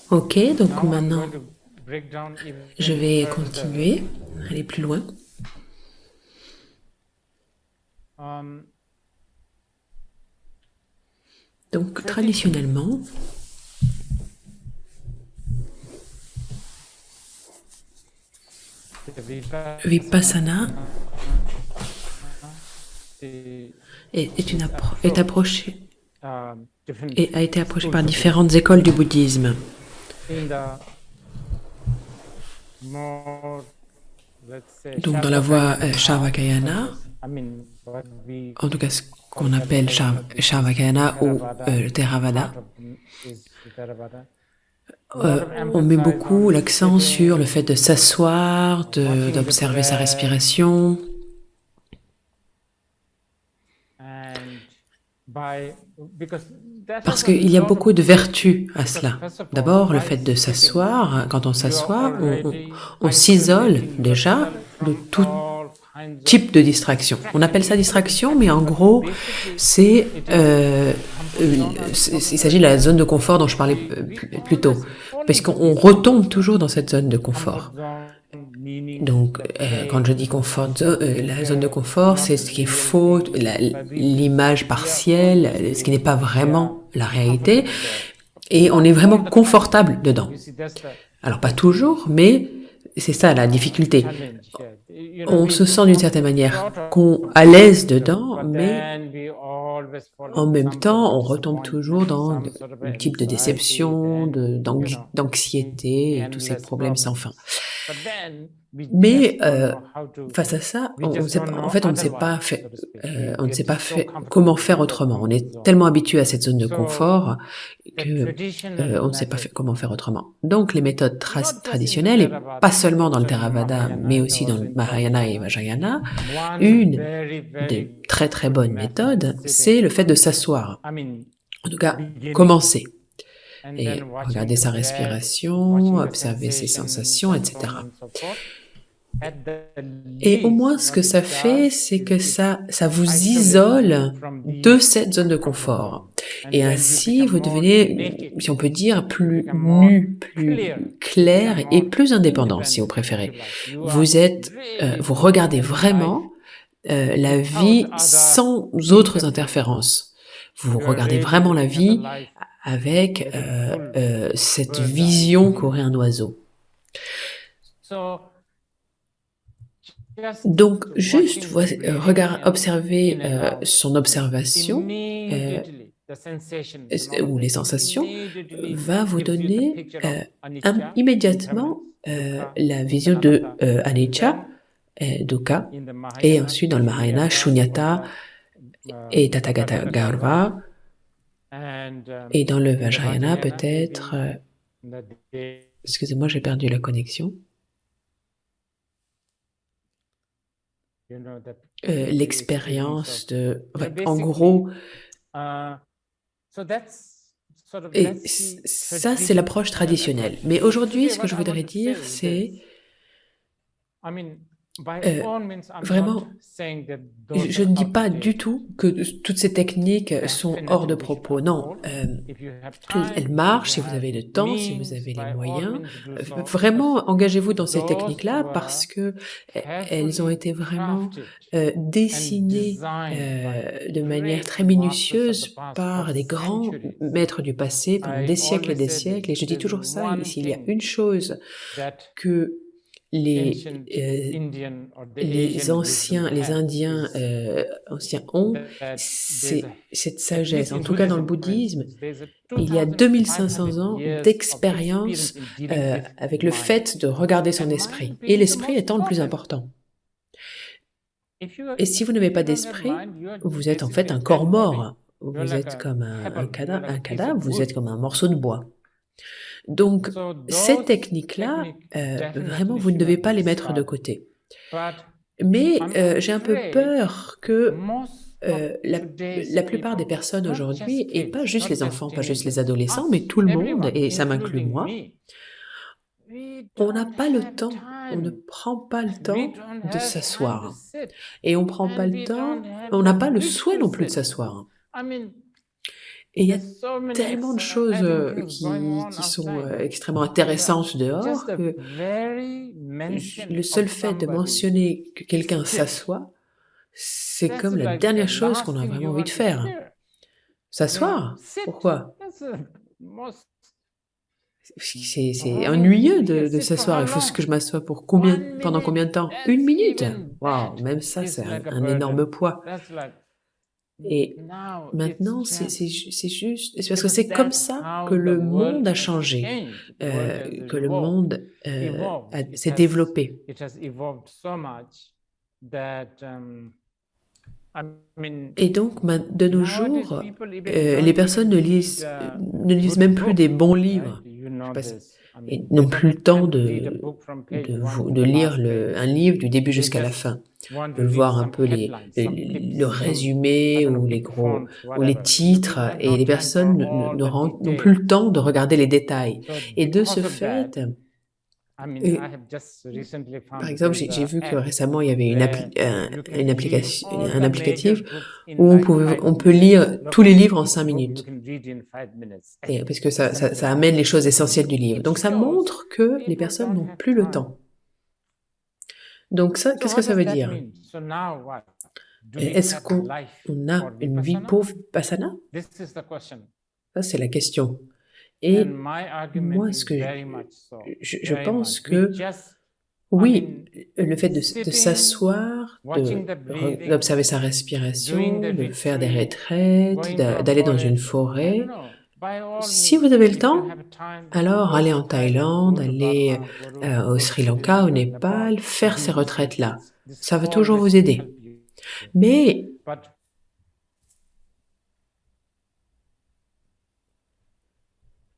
Ok, donc Now I'm maintenant, going to break down je even vais further. continuer, aller plus loin. Um, Donc, traditionnellement, the Vipassana Vipassana is est approché different et a été approché schools par of différentes Buddhism. écoles du bouddhisme. In the more, let's say, Donc, dans la voie Sharvakayana path, Sharvakayana, what we en tout cas ce call qu'on appelle Theravada, which is Sharvakayana ou Theravada, Theravada, part of is Theravada. A lot of on met emphasis beaucoup on l'accent sur le sitting, fait de s'asseoir, watching the d'observer sa breath, respiration. and because there's Parce also a qu'il y a lot of beaucoup de vertus à because cela. first of all, D'abord, le by fait de sitting, s'asseoir. Quand on you are s'assoit, already on s'isole isolating déjà yourself de from tout all kinds of type de distraction. On appelle ça distraction, mais en gros, c'est il s'agit de la zone de confort dont je parlais plus tôt, parce qu'on retombe toujours dans cette zone de confort. Donc, quand je dis confort, la zone de confort, c'est ce qui est faux, l'image partielle, ce qui n'est pas vraiment la réalité, et on est vraiment confortable dedans. Alors, pas toujours, mais c'est ça la difficulté. On se sent d'une certaine manière à l'aise dedans, mais en même temps, on retombe toujours dans un type de déception, d'anxiété et tous ces problèmes sans fin. Mais face à ça, on ne sait pas comment faire autrement. On est tellement habitué à cette zone de confort que on ne sait pas comment faire autrement. Donc les méthodes traditionnelles, et pas seulement dans le Theravada, mais aussi dans le Mahayana et Vajrayana, une des très très bonnes méthodes, c'est le fait de s'asseoir. En tout cas, commencer. Et regarder sa respiration, observer ses sensations, etc. Et au moins, ce que ça fait, c'est que ça vous isole de cette zone de confort. Et ainsi, vous devenez, si on peut dire, plus nu, plus clair et plus indépendant, si vous préférez. Vous regardez vraiment la vie sans autres interférences. Vous regardez vraiment la vie avec cette vision qu'aurait un oiseau. Donc, juste observer son observation ou les sensations va vous donner immédiatement la vision de anicca, dukkha, et ensuite dans le Mahayana, shunyata et tathagata garbha, et dans le Vajrayana peut-être... excusez-moi, j'ai perdu la connexion. L'expérience de... en gros... Et ça, c'est l'approche traditionnelle. Mais aujourd'hui, ce que je voudrais dire, c'est... vraiment, je ne dis pas du tout que toutes ces techniques sont hors de propos. Non, elles marchent si vous avez le temps, si vous avez les moyens. Vraiment, engagez-vous dans ces techniques-là parce que elles ont été vraiment dessinées de manière très minutieuse par des grands maîtres du passé pendant des siècles et des siècles. Et je dis toujours ça, s'il y a une chose que les Indiens anciens ont, c'est cette sagesse. En tout cas, dans le bouddhisme, il y a 2500 ans d'expérience avec le fait de regarder son esprit, et l'esprit étant le plus important. Et si vous n'avez pas d'esprit, vous êtes en fait un corps mort. Vous êtes comme un cadavre, vous êtes comme un morceau de bois. Donc, ces techniques-là, vraiment, vous ne devez pas les mettre de côté. Mais j'ai un peu peur que la plupart des personnes aujourd'hui, et pas juste les enfants, pas juste les adolescents, mais tout le monde, et ça m'inclut moi, on n'a pas le temps, on ne prend pas le temps de s'asseoir. Et on prend pas le temps, on n'a pas le souhait non plus de s'asseoir. Et il y a there's so many tellement de choses exciting things going on qui sont outside. extrêmement intéressantes dehors Just the que very mention le of seul fait de somebody mentionner que quelqu'un sit, s'assoit, c'est that's comme la like the dernière chose qu'on last a thing vraiment you envie de want to faire. hear. S'asseoir? Sit. Pourquoi? That's the most. C'est I mean, ennuyeux you de sit for s'asseoir. how Il faut que long? je m'assoie pour One pendant combien de minute. temps? Une That's minute? even Waouh, that même ça, is c'est like a un énorme burden. poids. That's like Et now it's maintenant, just c'est juste, c'est parce que because c'est comme that's ça how que the le world monde a has changé, changed. The world has que le evolved. monde Evolved. s'est développé. It has evolved so much that I mean, Et donc, de nos nowadays jours, people even les don't personnes even read ne lisent good même plus des books, bons right? livres. You Je sais know pas si- this. I et mean, n'ont they plus le don't temps even read a book from page one to de the lire last page. un livre du début They jusqu'à la just fin. want Ils to veulent read voir un some peu headlines, some le tips, some, I résumé don't know, ou les big gros fonts, ou les whatever. titres, They have et no les time personnes for all the n'ont plus le details. temps de regarder les détails. So Et de because ce of that, fait, I mean, et I have just recently par found exemple, there is j'ai a vu que app récemment, il y avait where you can une read application, all un the major applicatif books in où like 5 on peut minutes. lire Look, tous les livres en each 5 book you minutes. can read in 5 minutes. Et parce que Simple. ça amène les choses essentielles du livre. It Donc ça shows montre que les people personnes don't n'ont have plus le time. temps. Donc ça, So qu'est-ce what que ça does veut that dire? mean? So now what? Do we Est-ce have qu'on life a for une vie vipassana? pour Vipassana? This is the question. Ça, c'est la question. Et And my argument moi, is very much so. je Very pense much. We que just, oui, I mean, le fait de sitting, s'asseoir, watching the breathing, d'observer sa doing respiration, the de faire des retreat, retraites, going to a d'aller dans une forest, I don't forêt. know. By all Si means, vous avez le if you temps, have time, alors go allez to en Thailand, Thaïlande, go to allez Burma, au go Sri to Lanka, au Nepal, Népal, faire do ces these retraites-là. retreats. This Ça va toujours always vous aider. help you. Mais But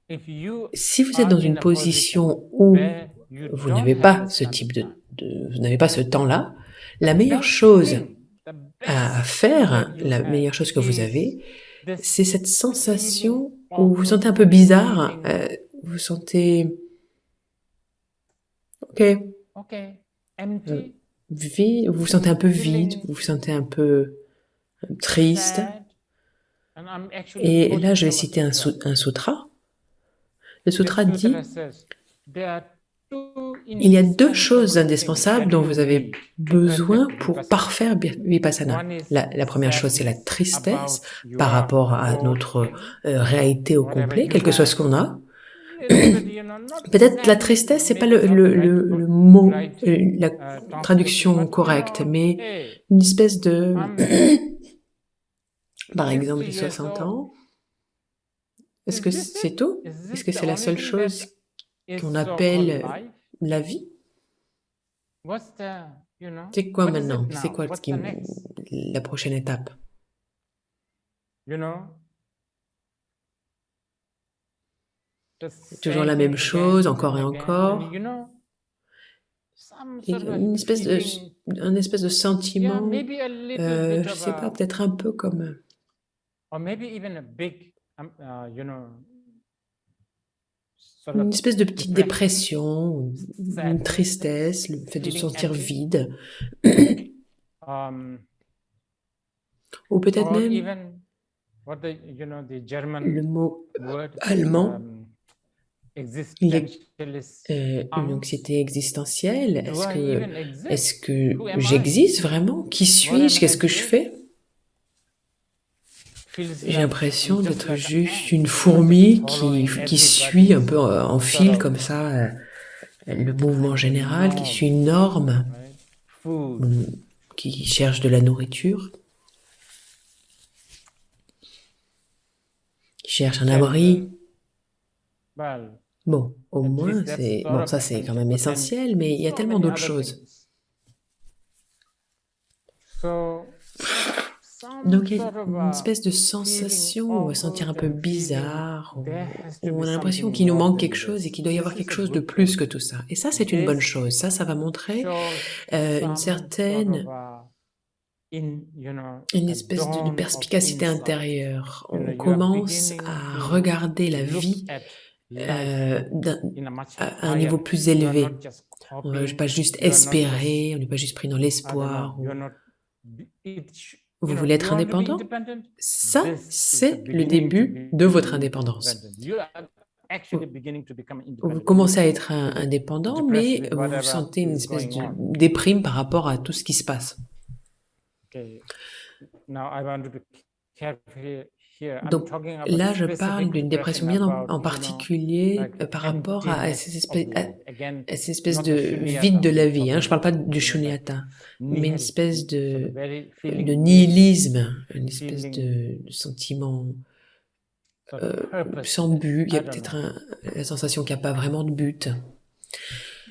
if you si vous êtes are dans in une a position position où where you vous don't n'avez have pas this ce kind type of time, vous n'avez pas ce temps-là, la the meilleure best chose thing, the à best faire, that you la have meilleure chose que vous is avez, this c'est cette feeling sensation où of vous vous sentez un peu bizarre, feeling, vous sentez, ok, okay, empty, vide, vous vous sentez un peu vide, feeling vous vous sentez un peu triste. sad. And I'm actually Et là, quoting je vais from a citer sutra. un sutra. Le This sutra dit, sutra says, there are two il y a deux indispensable choses things indispensables that dont you vous avez need to besoin perfect pour vipassana. parfaire Vipassana. One is La première chose, c'est la sadness tristesse about par your rapport à own notre thing, réalité au whatever complet, you quel que soit have. ce qu'on a. Little bit, you know, not Peut-être la sadness tristesse, c'est pas mixed up, le mot, right, la translation, traduction but you correcte, know, mais hey, une espèce de, par 60 exemple, j'ai years 60 old. ans. Est-ce Is que this c'est it? tout? Is Est-ce this que the c'est la only seule thing chose that is qu'on so-called appelle life? la vie? What's the, you know, C'est quoi what is maintenant? it C'est now? quoi What's the next? la prochaine étape? You know, the Toujours la same même thing chose, again encore et and again, and encore. you know, some Et sort of a feeling, un espèce de yeah, sentiment, maybe a little bit je of sais pas, a, peut-être un peu comme or maybe even a big, you know, sort of une espèce de petite depression, dépression, une sadness, tristesse, le fait de se feeling sentir empty, vide, ou peut-être or même even what the, you know, the le German mot word, allemand, existentialist une angst. anxiété existentielle. Do I even Est-ce exist? que Who am I? j'existe vraiment? Qui What am suis-je? Qu'est-ce I que je doing? fais? Feels J'ai like l'impression you're just d'être like an juste ant, une you know, just fourmi following qui suit un peu everybody's en sort fil of comme ça le mouvement général, qui suit une norms, norme, right? Food, qui cherche de la nourriture, qui cherche un abri. shelter. Well, Bon, au at moins, least that's sort bon, of ça c'est quand même essential, but then essentiel, mais il y a so tellement many d'autres other choses. things. So, Donc il y some a sort of une a espèce de feeling sensation où on va se sentir un awkward peu and feeling bizarre, there has to où be on a l'impression something qu'il nous more manque than quelque chose et this. qu'il doit y avoir This is quelque a chose de good plus thing. que tout ça. Et ça, c'est une bonne This chose. Ça va montrer shows une some sort certaine, of a, you know, une a espèce de dawn of perspicacité insight. intérieure. You know, On you are commence beginning à to regarder la look vie at life in a much à un higher niveau level. plus You are élevé. not just On ne va coping, pas juste you are not just, espérer, on n'est pas juste pris dans I don't l'espoir. know, you are not, it Vous voulez être indépendant? Ça, c'est le début de votre indépendance. Vous commencez à être indépendant, mais vous sentez une espèce de déprime par rapport à tout ce qui se passe. Donc là, je parle d'une dépression bien en particulier par rapport à ces espèces de vide de la vie. Je ne parle pas du shunyata, mais une espèce de nihilisme, une espèce de sentiment sans but. Il y a peut-être la sensation qu'il n'y a pas vraiment de but.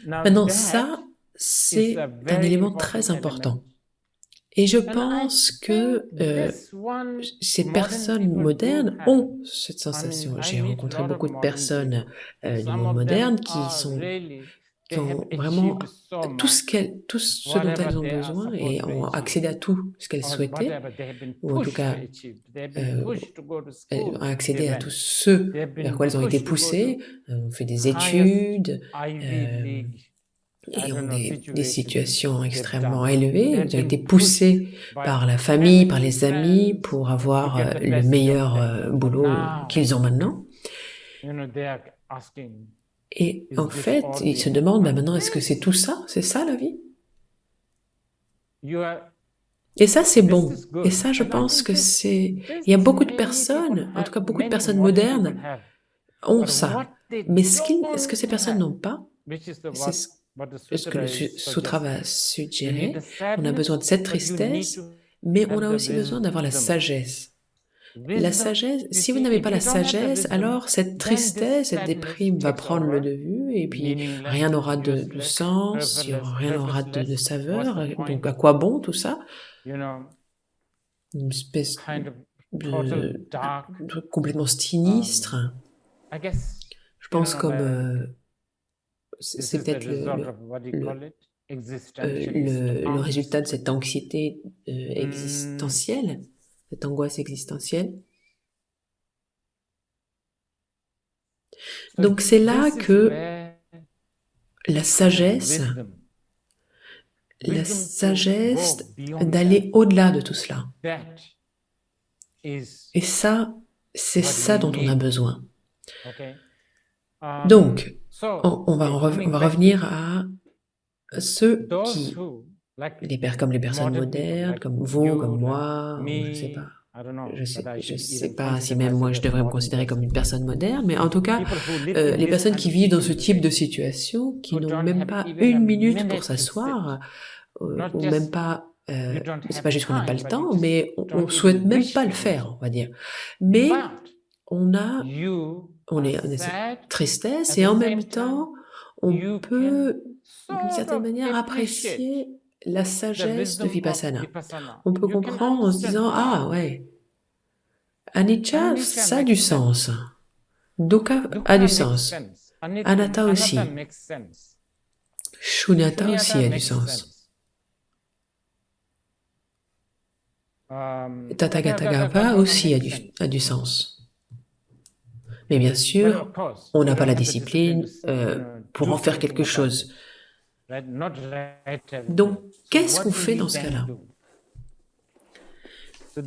Maintenant, ça, c'est un élément très important. Et je pense que ces personnes modernes ont cette sensation. J'ai rencontré beaucoup de personnes du monde moderne qui ont vraiment tout ce dont elles ont besoin et ont accédé à tout ce qu'elles souhaitaient, ou en tout cas elles ont accédé à tout ce vers quoi elles ont été poussées, ont fait des études, et ont des situations extrêmement élevées, ils ont été poussés par la famille, par les amis pour avoir le meilleur boulot qu'ils ont maintenant. Et en fait, ils se demandent, maintenant, est-ce que c'est tout ça? C'est ça la vie? Et ça, c'est bon. Et ça, je pense que il y a beaucoup de personnes, en tout cas beaucoup de personnes modernes, ont ça. Mais ce que ces personnes n'ont pas, c'est ce que le sutra va suggérer. On a besoin de cette tristesse, mais on a aussi besoin d'avoir la sagesse. La sagesse, si vous n'avez pas la sagesse, alors cette tristesse, cette déprime va prendre le dessus, et puis rien n'aura de sens, rien n'aura de saveur. Donc à quoi bon tout ça? Une espèce de truc complètement sinistre. Je pense comme c'est peut-être le résultat de cette anxiété existentielle, cette angoisse existentielle. Donc c'est là que la sagesse d'aller au-delà de tout cela. Et ça, c'est ça dont on a besoin. Donc, on va revenir à ceux qui, comme les personnes modernes, comme vous, comme moi, je sais pas si même moi je devrais me considérer comme une personne moderne, mais en tout cas, les personnes qui vivent dans ce type de situation, qui n'ont même pas une minute pour s'asseoir, ou même pas, c'est pas juste qu'on n'a pas le temps, mais on souhaite même pas le faire, on va dire. Mais on est cette tristesse, et en même temps, on peut, d'une certaine manière, apprécier la sagesse de Vipassana. On peut comprendre en se disant, ah ouais, anicca, ça a du sens. Dukkha a du sens. Anatta aussi. Shunyata aussi a du sens. Tathagatagarbha aussi a du sens. Mais bien sûr, on n'a pas la discipline pour en faire quelque chose. Donc, qu'est-ce qu'on fait dans ce cas-là?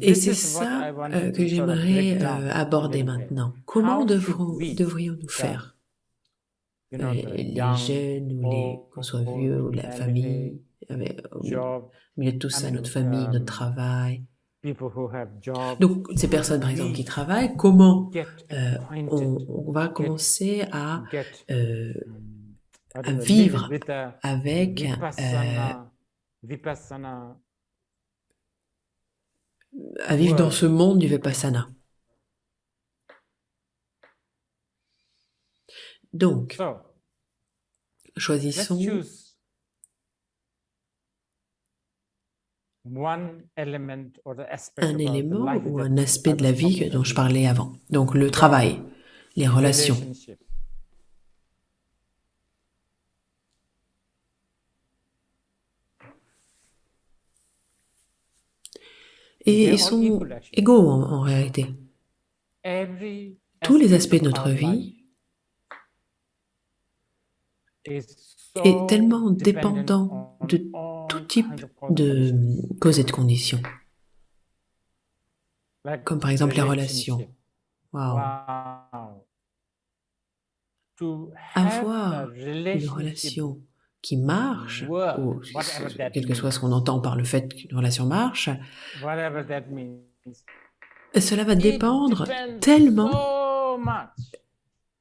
Et c'est ça que j'aimerais aborder maintenant. Comment devrions-nous faire? Les jeunes, qu'on soit vieux, ou la famille, au milieu de tout ça, notre famille, notre travail. Donc, ces personnes, par exemple, qui travaillent, comment on va commencer à vivre avec à vivre dans ce monde du Vipassana. Donc, choisissons un élément ou un aspect de la vie dont je parlais avant. Donc, le travail, les relations. Et ils sont égaux en réalité. Tous les aspects de notre vie est tellement dépendant de tout type de causes et de conditions. like comme par exemple les relations. relationship. Waouh! Wow. To have a Avoir une relationship relation qui marche, work, ou whatever that quel que soit ce qu'on means, entend par le fait qu'une relation marche, whatever that means, cela va it dépendre depends tellement, so much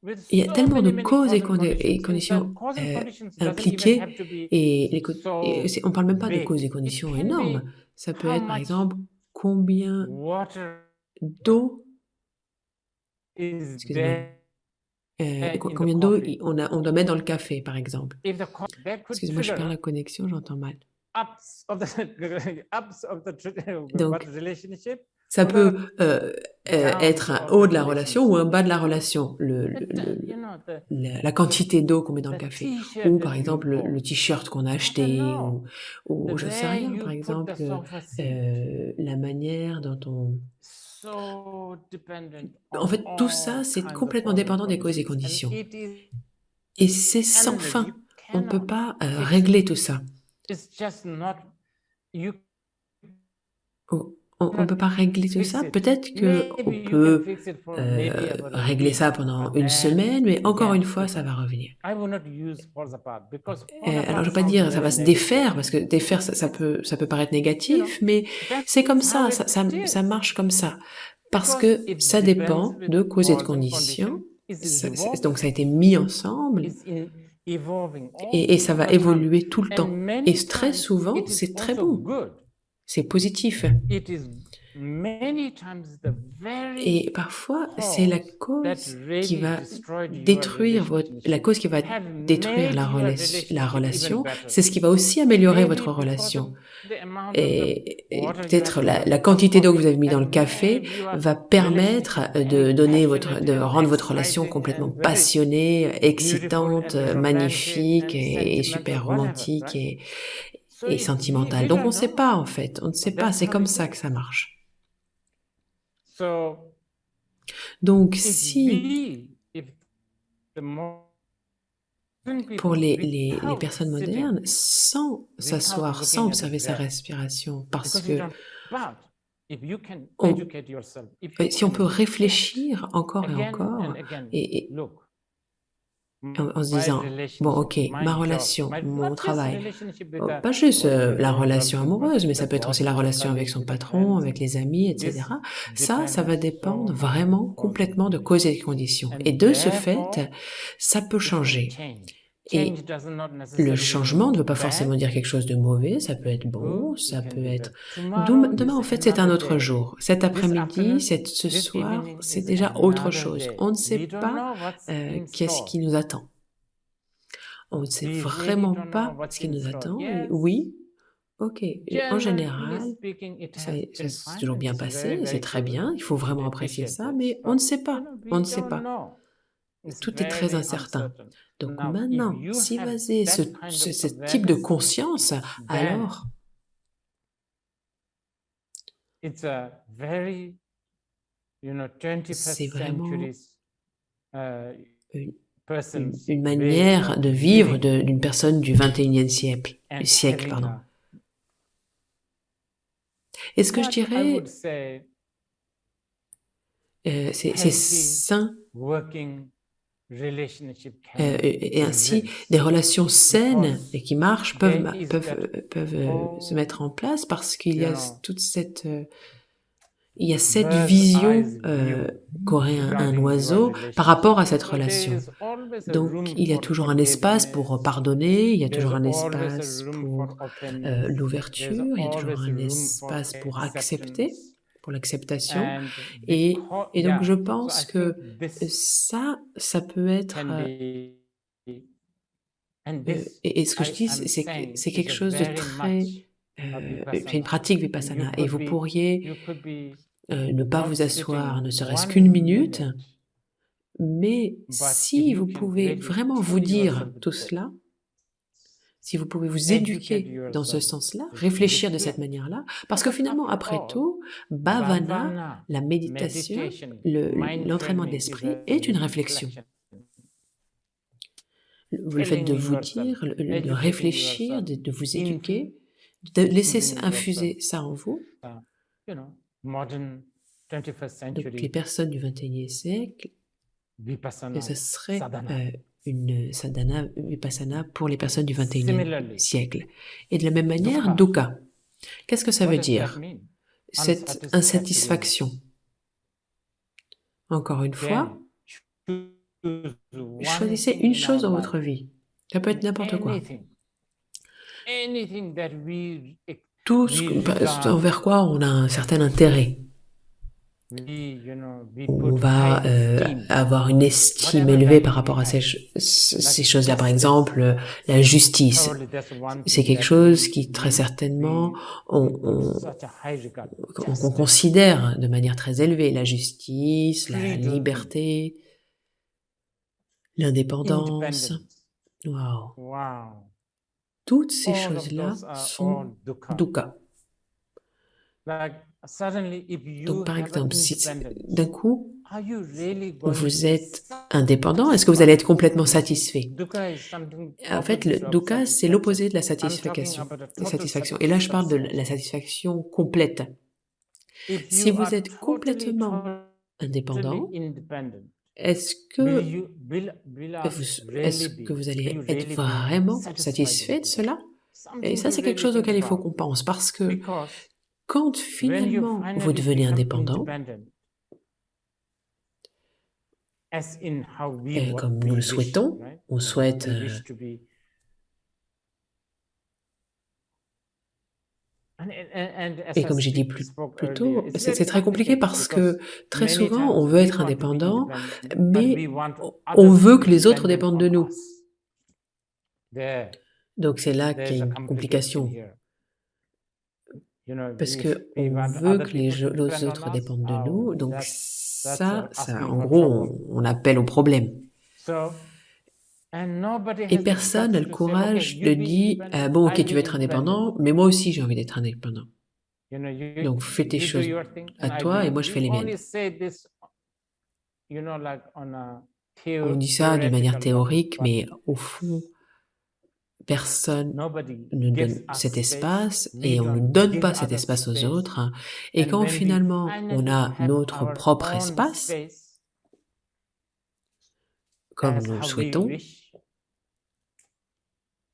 with il y a so tellement de many causes cause and et conditions. And the conditions cause and conditions doesn't even impliquées, have to be et so on parle même pas de big. causes et It conditions can énormes. be Ça peut how être par much exemple combien water d'eau, is excusez-moi, there in the combien d'eau coffee. on doit mettre dans le café, par exemple. If the that could Excusez-moi, je perds trigger la connexion, j'entends mal. ups of the ups of the Donc, relationship, ça or the peut downs être un of haut the de la relation ou un bas de la relation, you know, la quantité d'eau qu'on met dans le the café. t-shirt Ou that par you exemple bought. le t-shirt qu'on a I don't acheté, know. ou The je sais way rien, you par put the exemple sofa seat, la manière dont on... so dependent En on fait, tout ça, all c'est kinds of complètement cause and dépendant des causes et conditions. And conditions. it is Et c'est sans endless. You fin. On ne peut cannot pas fix it. régler tout ça. It's just not, you On ne peut pas régler tout fix ça. it. Peut-être qu'on Maybe you can peut fix it for maybe about a régler week, ça pendant but une then semaine, mais encore again, une fois, ça va revenir. I will not use falls apart because falls Alors, apart je ne vais pas sounds dire ça very va se negative. défaire, parce que défaire, ça peut paraître You know, négatif, mais c'est comme that's how ça, it ça is. marche comme ça. Parce Because que it ça depends dépend with de causes et de cause and conditions. condition. It's Donc ça a evolving. été mis ensemble It's evolving all et ça va the time. évoluer tout le And temps. many Et très times souvent, it is c'est très also bon, good. c'est positif. It is many times the Et very parfois, c'est la cause that cause qui really va destroyed your détruire la relationship, cause qui va have détruire made your la relationship even relation, better. c'est ce qui va aussi améliorer Maybe votre because relation. of the amount of the Et water you peut-être have put in la the quantité d'eau que vous coffee avez mis dans le has café made your va permettre relationship de very de passionate and rendre votre relation exciting complètement and very passionnée, beautiful excitante, and romantic magnifique and et sentimental, super whatever, romantique right? So et we sentimentale. Donc on don't ne sait know, pas en fait, on ne sait but pas, that's c'est how comme it ça is. que ça marche. So Donc if si the modern pour people les without personnes sitting, modernes, sans without s'asseoir, sans looking at the observer sa breath, respiration, parce because you que don't, but if you can on, educate yourself, if you si on can peut reflect réfléchir encore et again encore, and again, et look, en se my disant, bon relationship, ok, my ma job, relation, mon not just travail, relationship with pas juste with la your relation girlfriend, but amoureuse, mais with ça the peut être aussi boss, la with the relation avec colleague, son with the patron, friends. avec les amis, This etc. Ça va depends so dépendre much vraiment on cause and complètement de causes et de conditions. And Et de ce fait, therefore, ça peut it can changer. change. Et Change does not le necessarily changement mean ne veut pas bad. forcément dire quelque chose de mauvais, ça peut être bon, Good, ça it can peut be être... bad. Tomorrow Demain, is en fait, c'est un another autre day. jour. Cet This après-midi, afternoon, ce this soir, evening c'est is déjà autre another chose. day. On ne sait We don't pas know what's in qu'est-ce store. qui nous attend. On ne sait We really vraiment don't know pas what's ce qui in nous store. attend. Et Yes, oui, ok. Et en generally général, speaking, it ça has s'est been fine toujours and bien it's passé, very, c'est very très good. bien. Il faut We should vraiment apprécier appreciate ça, this. mais on ne But, sait pas. we On ne sait don't pas. know. It's Tout est très very incertain. uncertain. Donc Now, if maintenant, you si vous have avez that kind of ce type de awareness, conscience, then alors it's a very, 21st c'est vraiment century's une, person's une way manière of de vivre living d'une personne du 21e and siècle, having pardon. a Et ce que je what I dirais, would say c'est healthy sain, working relationship can et ainsi exist des relations saines because et qui marchent there is that se mettre en place parce qu'il y you a know toute cette il y a cette bird's vision eyes view qu'aurait un regarding your oiseau par relationship. rapport à cette So there relation. is always a Donc room il y a for toujours un espace pour forgiveness. pardonner, il y a There's toujours un always a espace room pour for openness. There's l'ouverture, il y a toujours always a un room for espace pour accepter, acceptance. pour l'acceptation. And Et donc yeah, je so pense I que think this ça peut être... can be and et ce que je dis, I'm c'est saying c'est quelque is a chose de very très... much a c'est une vipassana. pratique And you vipassana. Et vous could pourriez be ne pas not vous asseoir, sitting ne serait-ce 1 qu'une minute, minute, mais but if si you vous can pouvez really vraiment vous tune dire yourself tout to that, cela, si vous pouvez vous educate éduquer dans ce yourself sens-là, to réfléchir de cette reflect. manière-là, parce que Because finalement, after après all, tout, bhavana, bhavana, la méditation, meditation, l'entraînement de mindfulness is l'esprit a est une réflexion. reflection. Le fait de Telling vous yourself, dire, de educating réfléchir, yourself, de vous éduquer, de laisser infusing infuser yourself. ça en vous, You know, modern Donc les personnes du XXIe siècle, ce serait une sadhana vipassana pour les personnes du XXIe siècle. Et de la même manière, dukkha. Qu'est-ce que ça veut dire? Cette insatisfaction. Encore une fois, choisissez une chose dans votre vie. Ça peut être n'importe quoi. Tout ce envers quoi on a un certain intérêt. On va avoir une estime élevée par rapport à ces choses-là. Par exemple, la justice. C'est quelque chose qui, très certainement, on considère de manière très élevée. La justice, la liberté, l'indépendance. Wow. Toutes ces choses-là sont dukkha. Donc, par exemple, si d'un coup, vous êtes indépendant, est-ce que vous allez être complètement satisfait? En fait, le dukkha, c'est l'opposé de la satisfaction. Et là, je parle de la satisfaction complète. Si vous êtes complètement indépendant, est-ce que vous allez être vraiment satisfait de cela? Et ça, c'est quelque chose auquel il faut qu'on pense, parce que quand finalement vous devenez indépendant, et comme nous le souhaitons, on souhaite et comme j'ai dit plus tôt, c'est très compliqué parce que très souvent on veut être indépendant, mais on veut que les autres dépendent de nous. Donc c'est là qu'il y a une complication. Parce que on veut que les autres dépendent de nous, donc ça en gros, on appelle au problème. Et personne n'a le courage de dire bon, ok, tu veux être indépendant, mais moi aussi j'ai envie d'être indépendant. Donc fais tes choses à toi et moi je fais les miennes. On dit ça de manière théorique, mais au fond, personne ne donne cet espace et on ne donne pas cet espace aux autres. Et quand finalement on a notre propre espace, comme nous le souhaitons,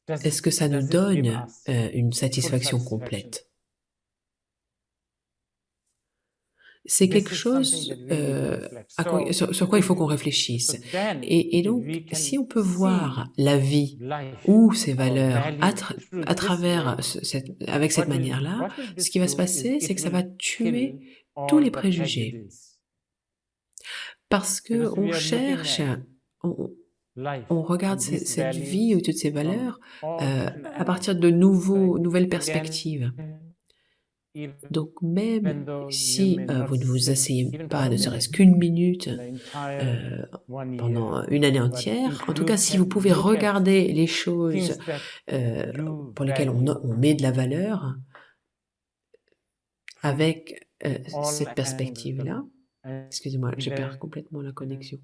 est-ce que ça nous donne une satisfaction complète? C'est quelque chose sur quoi il faut qu'on réfléchisse. Et donc, si on peut voir la vie ou ses valeurs à travers avec cette manière-là, ce qui va se passer, c'est que ça va tuer tous les préjugés. Parce que on cherche, on regarde cette vie ou toutes ces valeurs à partir de nouvelles perspectives. Donc même si vous ne vous asseyez pas ne serait-ce qu'une minute pendant une année entière, en tout cas si vous pouvez regarder les choses pour lesquelles on met de la valeur avec cette perspective-là, excusez-moi, je perds complètement la connexion.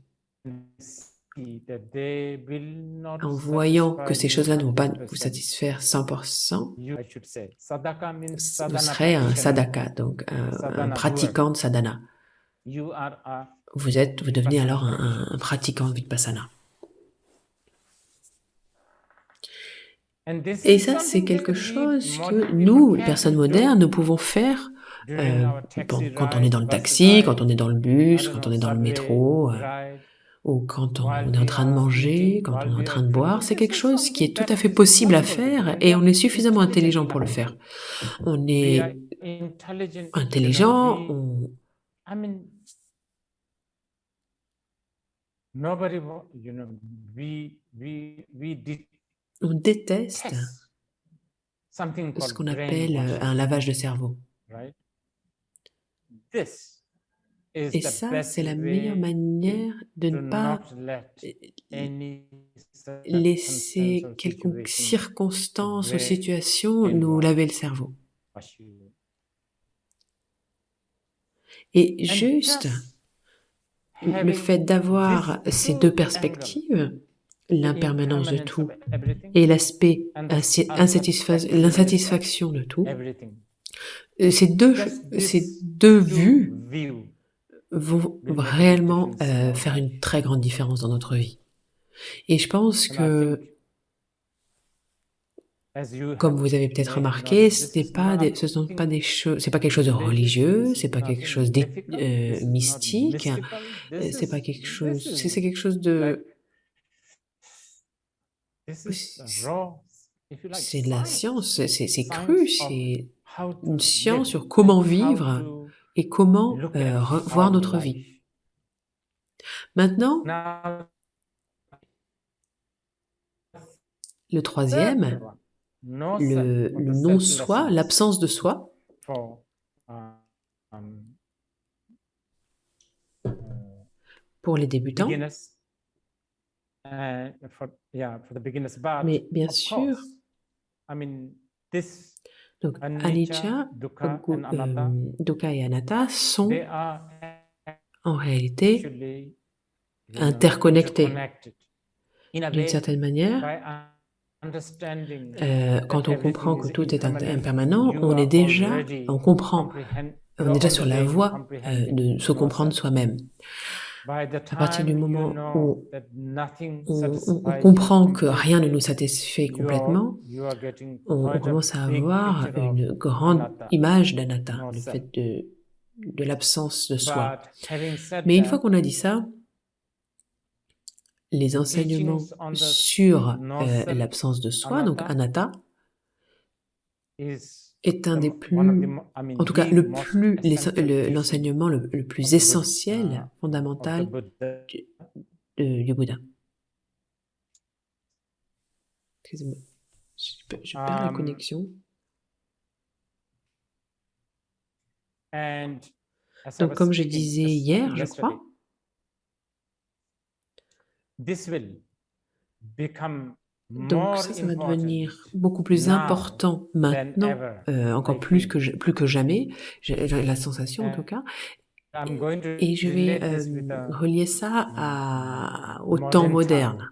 En voyant que ces choses-là ne vont pas vous satisfaire 100%, vous serez un sadhaka, donc un pratiquant de sadhana. Vous devenez alors un pratiquant de vipassana. Et ça, c'est quelque chose que nous, les personnes modernes, nous pouvons faire quand on est dans le taxi, quand on est dans le bus, quand on est dans le métro, ou quand on est en train de manger, quand on est en train de boire. C'est quelque chose qui est tout à fait possible à faire et on est suffisamment intelligent pour le faire. On est intelligent, on déteste ce qu'on appelle un lavage de cerveau. Et ça, c'est la meilleure manière de ne pas laisser quelconque circonstance ou situation nous laver le cerveau. Et juste le fait d'avoir ces deux perspectives, l'impermanence de tout et l'aspect l'insatisfaction de tout, ces deux vues vont will make a big réellement difference in our faire une life. très grande différence dans notre vie. Et je pense And I que, think, as you comme have vous avez peut-être made it remarqué, notice, this is not ce sont pas des choses, c'est pas quelque chose de religious, religieux, this c'est is pas quelque nothing chose de mythical, this is not mystique, mystical, c'est pas quelque chose, this c'est is quelque chose like de, this is raw, if you like, c'est de la science, c'est cru, science of c'est how to une science live sur comment and how vivre to et comment look at voir our notre vie. life. Maintenant, Now, le third troisième, one, no self or le the non-soi, selflessness l'absence de soi, for um, uh, pour les débutants. beginners, for the beginners. But Mais bien of sûr, course, I mean, this donc anicca, anicca, dukkha, and anatta, dukkha et anatta sont they are en réalité actually, interconnectés. interconnected. In a D'une way, certaine manière, by understanding quand that on comprend everything que is tout est impermanent, impermanent, you on est are déjà, already on comprend, you on est are déjà on sur the la way to voie comprehending de se comprendre yourself. soi-même. By the À partir du time you moment know où that nothing on satisfies you comprend que rien ne nous completely, satisfait you are complètement, getting on quite a commence à big avoir picture of une grande anatta, image d'anatta, no le self. fait de l'absence de soi. But having said Mais une fois that, qu'on a dit ça, les enseignements teachings on the sur no self l'absence de soi, donc anatta, anatta, is est un des one of the, plus, en tout cas the most essential teaching l'enseignement le plus of the essentiel, fondamental Buddha. du Bouddha. Excusez-moi, je perds la connexion. And as I Donc, was comme je speaking disais just, I hier, think je yesterday, crois, this will become donc more ça va important devenir beaucoup plus now important than maintenant, ever, encore I plus think. plus que jamais, j'ai la sensation en tout cas, I'm going to et je vais relate this with a relier ça au temps modern time. moderne.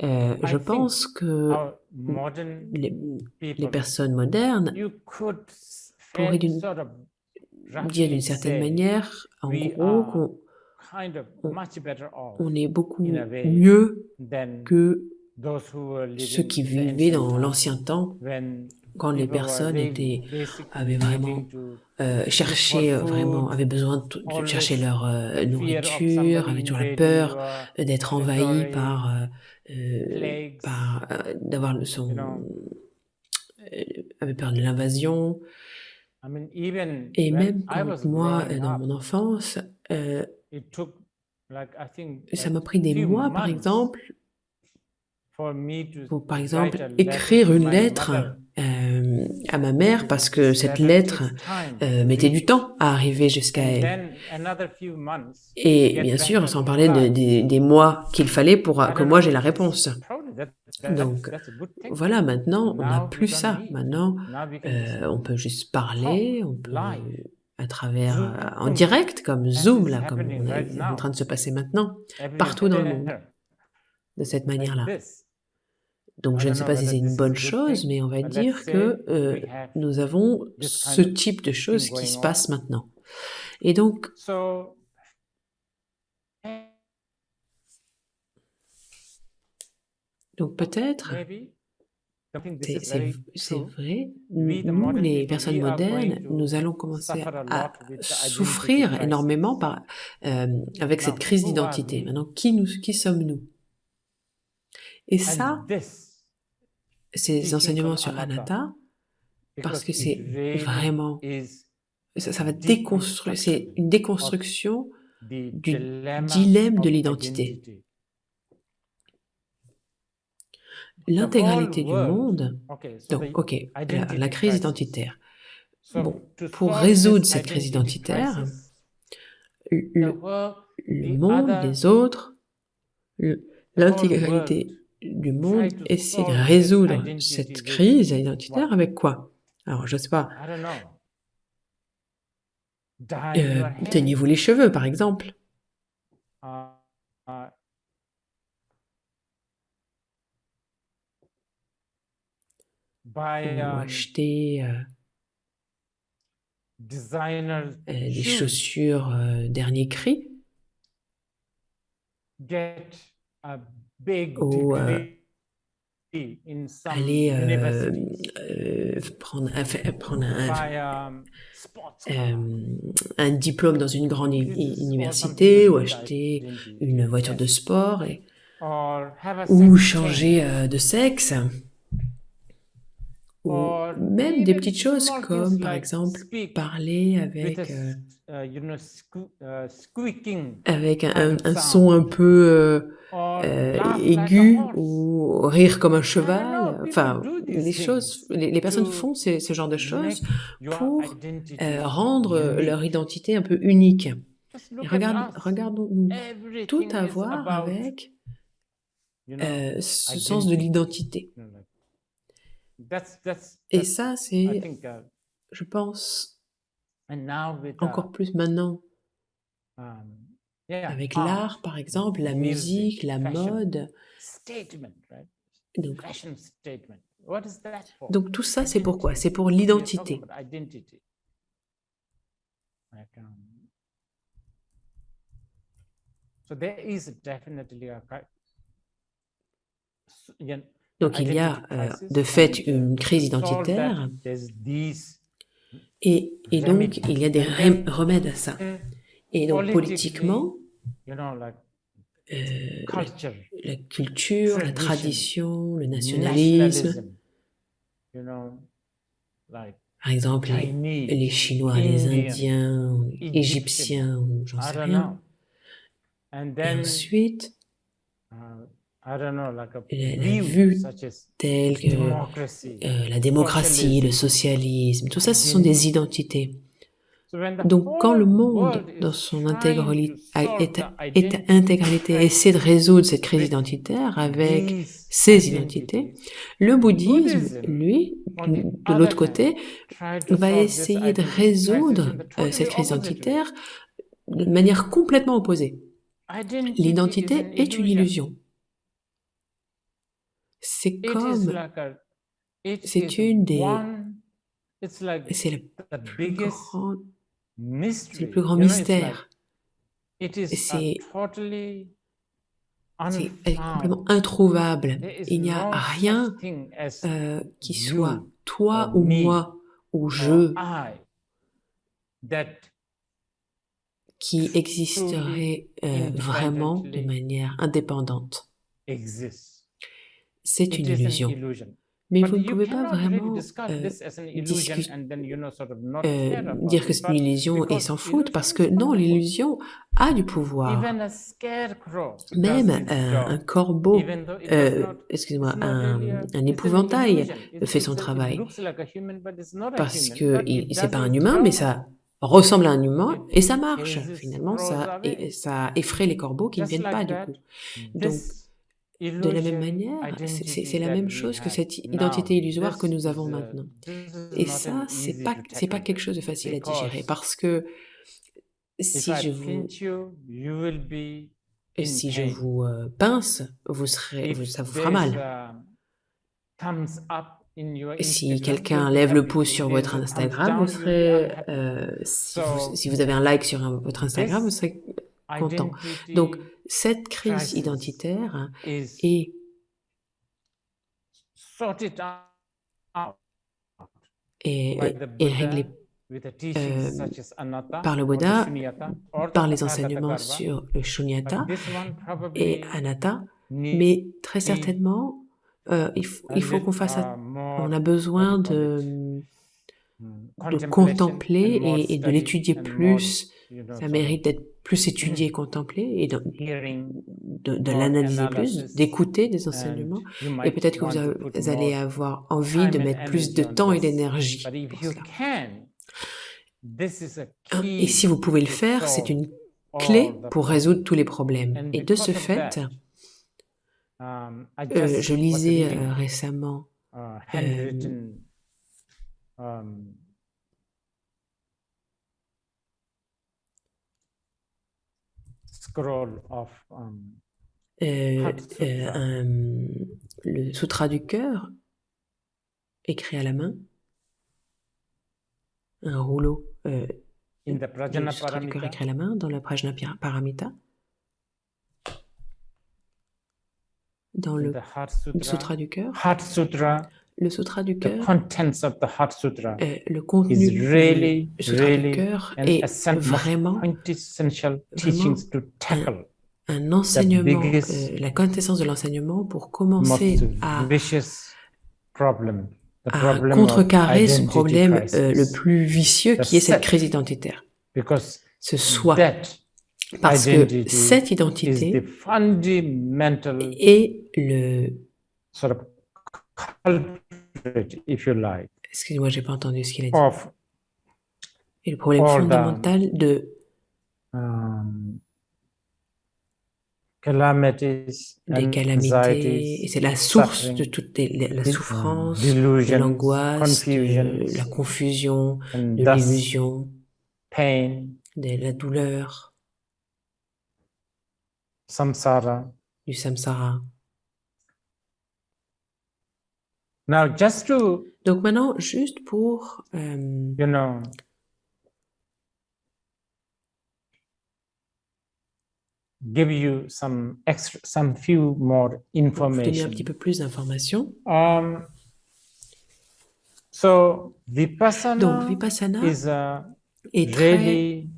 Je I think pense que our modern les people, personnes modernes you could pourraient sort of dire d'une roughly certaine say manière, en we gros, are kind of much better off on est beaucoup in a way mieux than que those who were ceux living qui in the vivaient ancient dans time, l'ancien temps, when quand les people were personnes really basically avaient vraiment needing to cherché look for vraiment, food, avaient besoin de chercher always leur fear of nourriture, somebody avaient toujours la invading peur your d'être envahis territory, plagues, d'avoir avaient peur de l'invasion. I mean, even Et when même I quand was moi, growing dans up, mon enfance, it took like I think ça like m'a pris des few mois, par months exemple, for me to pour, par write exemple, a letter écrire to une my lettre mother. à ma mère, parce que This cette letter lettre takes time to mettait du reach, temps à arriver jusqu'à and elle. then another few months to Et get bien back sûr, a sans parler reply. des mois qu'il fallait pour I que don't moi know, j'ai la it's réponse. probably Donc that's a good thing. voilà, maintenant, on n'a Now we plus don't ça. need. Maintenant, Now we can just on peut juste talk parler, on peut live, à travers, en Zoom, direct, comme as Zoom, is là, comme happening right c'est en train now, de se passer maintenant, partout dans le monde, everywhere, de cette like manière-là. this. Donc I je ne don't sais know pas si whether c'est une this is bonne a good chose, thing, mais on va but let's dire say que we have nous avons this ce kind of type de thing choses qui going se on. passent maintenant. Et donc, So, peut-être, maybe, I think this is c'est very c'est true. vrai, We, the nous, modern les people, personnes we are modernes, going nous to allons commencer suffer a à lot with the identity souffrir crisis. énormément avec cette Now, crise who are d'identité. we? Maintenant, qui sommes-nous? Et ça, And this ces teachings on enseignements sur anatta, Anatta, parce because que it c'est really vraiment, is ça va déconstruire, c'est une déconstruction the du dilemma dilemme de of l'identité. identity. L'intégralité du world, monde, okay, so donc, the la identity crise crisis. identitaire. So Bon, to pour solve résoudre this cette crise identity identitaire, crisis, le the monde, other, les autres, the whole l'intégralité world du try monde to essaie de solve this résoudre identity cette with crise identitaire what? avec quoi? Alors, je sais pas. I don't know. Dyeing your hair. Teignez-vous les cheveux, par exemple. By Ou acheter designer des shoes, chaussures dernier cri, get a big ou degree in some aller universities, prendre sports car. un diplôme dans une grande This is for some université, ou people with acheter identity, une voiture de yes. sport, Or have a ou sex changer change, de sexe, ou or même des even petites choses small things comme, par like exemple, speak parler with a squeaking avec kind of un sound, son un peu or laugh like a aigu, horse. ou rire comme un I know cheval. people Enfin, do les these choses, things les personnes to font ce genre de choses make your pour identity rendre leur unique. identité un peu unique. Just Et look at us. regardons-nous. Tout Everything à is voir about, avec you know, ce sens de identity. l'identité. You know, like, Et ça, I c'est, think, je pense, and now with encore plus maintenant, yeah, avec art, l'art, par exemple, la music, musique, la fashion, mode. statement, right? Donc, Fashion statement. What is that for? donc tout ça, c'est pourquoi? Identity. C'est pour We are talking l'identité. about identity. Like, so there is definitely a Donc il y a identity crisis, de fait and une crise to solve that, identitaire, there's these et donc il y a des And then, remèdes à ça. Et donc politiquement, you know, like la culture, culture, la tradition, tradition, le nationalisme, nationalism, you know, like par exemple Chinese, les Chinois, les Indian, Indiens, Egyptian, Égyptiens, ou j'en I sais don't rien. know. And Et then, ensuite, I don't know, like a la view vue such as telle que democracy, la démocratie, le socialisme, tout ça, ce sont des identités. So when the Donc, quand le whole monde, world dans is son trying to solve the identity intégralité, essaie de résoudre cette crise with identitaire avec these ses identités, identities, le bouddhisme, Buddhism, lui, on the de l'autre other côté, hand, tried to va solve this essayer de identity crisis résoudre in the totally cette crise opposite way. identitaire de manière complètement opposée. Identity is L'identité an est une illusion. illusion. C'est It is comme, like it c'est is une des, it's like c'est the plus biggest grand, mystery. c'est le plus grand You know, it's mystère. like, it is C'est totally c'est unfound. complètement introuvable. There is Il n'y a no rien such thing as qui you soit toi or ou me moi ou or je I that qui truly existerait vraiment de independently manière indépendante. exists. C'est It une is an illusion. illusion. Mais But vous ne you pouvez pas cannot really vraiment discuss this as an illusion and then, you know, sort of not care about dire que it. c'est une But illusion et because s'en foutre, parce que illusion is non, powerful. l'illusion a du pouvoir. Even a scarecrow Même does its un job, corbeau, even though it does not, excusez-moi, it's not really un it's an épouvantail illusion. fait son It travail. looks like a human, but it's not a Parce human. que But it c'est does pas un its humain, mais job. ça ressemble à un humain It et ça marche. chases Finalement, crows away. ça effraie les corbeaux qui ne Just viennent pas like du that, coup. Donc, this de la même illusion manière, c'est identity la that même we chose que have cette now, identité illusoire que this nous avons is maintenant. this is Et not ça, an c'est easy pas to tackle quelque chose de facile à digérer, because parce que if si I je vous pinch you, you will be in si je pain. vous pince, If ça vous fera there is mal. a thumbs up in your Et si Instagram, quelqu'un you'll be lève le happy. pouce If sur there is votre a thumbs Instagram, vous down, you'll be serez, unhappy. So si vous avez un like sur votre Instagram, vous this serez content. Donc, cette crise crisis identitaire is est sorted out est, by the est Buddha réglée with the teachings such as Anatta par le or the Bouddha, Shunyata or the par les Tathagata enseignements Garva. sur le Shunyata But this one et probably Anatta, needs mais très certainement, il faut qu'on fasse, on a besoin de contempler et de l'étudier plus. Ça mérite d'être plus étudié et contemplé et de l'analyser plus, d'écouter des enseignements. Et peut-être que vous allez avoir envie de mettre plus de temps et d'énergie pour cela. Et si vous pouvez le faire, c'est une clé pour résoudre tous les problèmes. Et de ce fait, je lisais récemment scroll of le Sutra du cœur, écrit à la main, un rouleau in the de Prajna Sutra du cœur Paramita, écrit à la main dans la Prajna Paramita, dans in le the Heart Sutra du cœur. Heart Sutra, Le Sutra du the cœur, contents of the Heart Sutra le contenu is du really, Sutra du really cœur an est most vraiment quintessential vraiment teachings to tackle un enseignement, biggest, la quintessence de l'enseignement pour most commencer à vicious problem, the à problem of contrecarrer ce identity problème le crisis. plus vicieux The qui est cette set, crise identitaire. because Ce soi, that parce que identity cette is the identité fundamental est le... sort of culprit, if you like, Excusez-moi, j'ai pas entendu ce qu'il a dit. of Et le problème all fondamental de calamities, des calamités, et anxieties, c'est la source suffering, de toute la souffrance, de delusions, l'angoisse, de confusions, la confusion, and de thus l'illusion, pain, de la douleur, samsara. du samsara. Now, just to, Donc maintenant, juste pour you know, give you some few more vous donner un information. petit peu plus d'informations. So Donc Vipassana Vipassana is est really,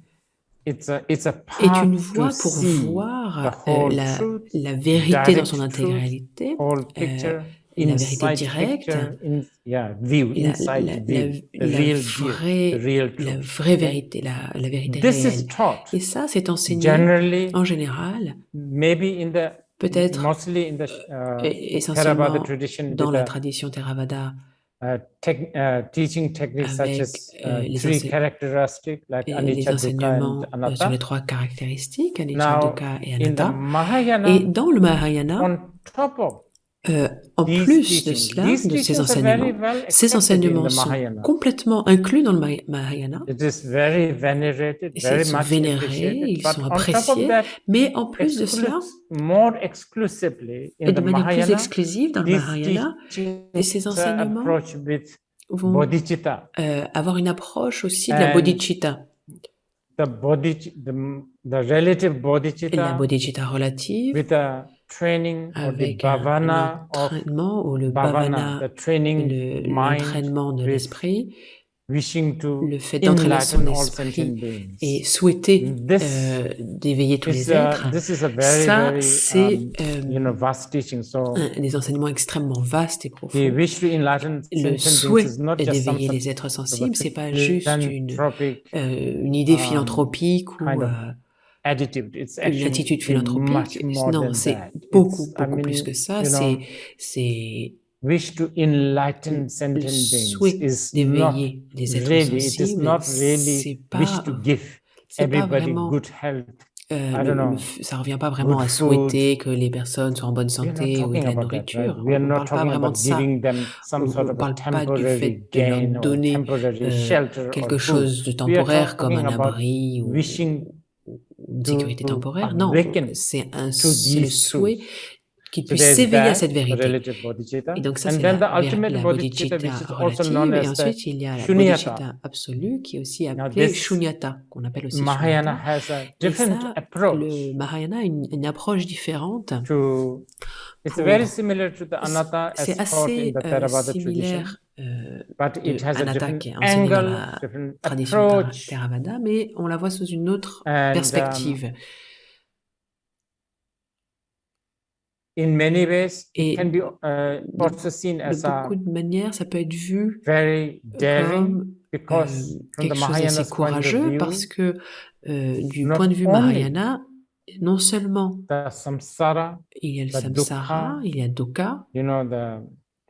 it's a est path une to voie pour see voir the whole la truth, vérité dans direct son truth, intégralité, whole picture, la vérité inside directe, picture, view, inside view, the real view, the real la truth. vraie vérité, la vérité This réelle. is taught Et ça, c'est enseigné generally, en général, maybe in the peut-être mostly in the essentiellement Theravada tradition dans with la the tradition Theravada, teaching techniques such avec as les three characteristics like les anicca, dukkha, and enseignements sur anatta. les trois caractéristiques, anicca, Now, dukkha et in the anatta. Et Mahayana, dans le Mahayana, on top of en these plus de teachings, cela, these de ces teachings are very enseignements, well ces accepted in enseignements the sont Mahayana. complètement inclus dans le Mahayana. It is very venerated, Ils very sont much vénérés, appreciated. ils But sont on top of appréciés, that, mais en plus de cela, more exclusively in et the de manière plus Mahayana, exclusive dans le these Mahayana, et ces teachings are enseignements approached with vont bodhicitta. avoir une approche aussi de la And bodhicitta. the relative Et la bodhicitta bodhicitta relative, with a training or the avec un bhavana of entraînement ou le bhavana, bhavana, the training mind l'entraînement de with l'esprit, wishing to le fait d'entraîner son enlighten all sentient esprit beings. et souhaiter This d'éveiller tous les êtres. this is a very, Ça, very c'est vast teaching. So des enseignements extrêmement vastes et the profonds. wish to enlighten Le sentient beings souhait is not just some d'éveiller sort les êtres of sensibles, c'est pas juste philanthropic une idée philanthropique ou kind of attitude. It's une actually attitude much philanthropique. more Non, than c'est that. beaucoup, It's, I beaucoup plus mean, que ça. you know, C'est wish to enlighten le sentient beings souhait is not d'éveiller les êtres really, it is sensibles. not C'est really wish pas, to give c'est pas everybody vraiment good health. I don't know. ça revient pas vraiment Good à food. souhaiter que les personnes soient en bonne We are not santé ou de talking la about that, nourriture. right? We are On not parle pas talking vraiment about de ça. giving them some sort On of a parle pas du temporary fait de leur gain or donner temporary shelter quelque or food. chose de We are temporaire comme talking un about abri ou wishing une sécurité to temporaire. Non, awaken c'est to le these souhait truths. qu'ils So puissent there's s'éveiller à that, cette vérité. relative bodhicitta. Et donc ça, And c'est then the la ultimate bodhicitta, bodhicitta which is also known relative. Et as the ensuite, il y a la shunyata. bodhicitta absolue, qui est aussi Now appelée this shunyata, qu'on appelle aussi Mahayana shunyata. has a Et different ça, approach le Mahayana a une approche différente. to, it's pour- very similar to the anatta as C'est taught assez in the Theravada tradition, similaire but it de has a Anatta different qui est enseigné dans angle, la different tradition approach, Theravada, mais on la voit sous une autre and perspective. in many ways, Et it can be also seen de as a beaucoup de manières, ça peut être vu very daring, comme because from the quelque chose d'assez Mahayana's point of courageux view, parce que du not point de vue only Mahayana, non seulement the samsara, il y a le the samsara, dukkha, il y a dukkha, you know,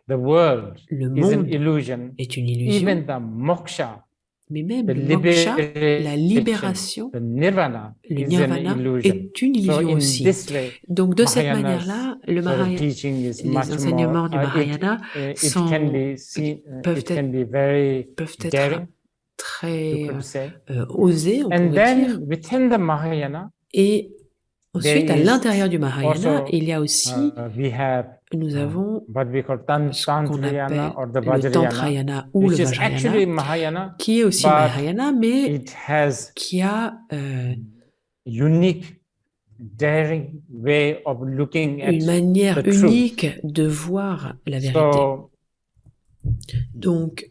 the world le is an monde illusion. est une illusion, Even the moksha, mais même the le moksha, la liberation, libération, the nirvana le is an nirvana illusion. est une So illusion in aussi. this way, Donc de cette Mahayana's manière-là, le sort of Mahayana, teaching is les much enseignements more, du Mahayana it sont- can be seen, peuvent it can be very peuvent être daring, you très could say. osés, on And pourrait dire. then within the Mahayana, Et Ensuite, à there is l'intérieur du Mahayana, also il y a aussi, we have nous avons what we call ce qu'on Tantrayana appelle or the le Vajrayana, Tantrayana ou le which is Vajrayana, actually Mahayana, qui est aussi but Mahayana, mais it has qui a unique, daring way of looking at une manière the truth. unique de voir la vérité. So, Donc,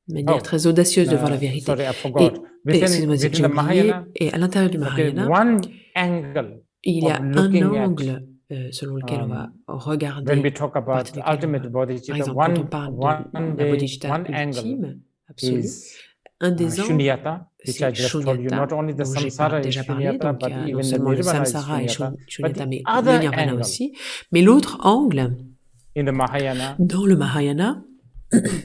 manière très audacieuse de voir la vérité. sorry, I Et, forgot. excusez-moi, Within j'ai the oublié, Mahayana, et à l'intérieur du there is Mahayana, one angle il y a of un looking at angle selon lequel on va when regarder, we talk à about partir duquel on ultimate va, par bodhicitta, exemple, quand on one parle de la bodhicitta one angle ultime, absolue, is un des angles, shunyata, which I c'est just told you. shunyata, Not only the dont j'ai samsara is déjà parlé, shunyata, donc il but y a non even the seulement le nirvana is samsara et shunyata. But shunyata, the mais le other nirvana angle aussi. Mais l'autre angle, in the Mahayana dans le Mahayana,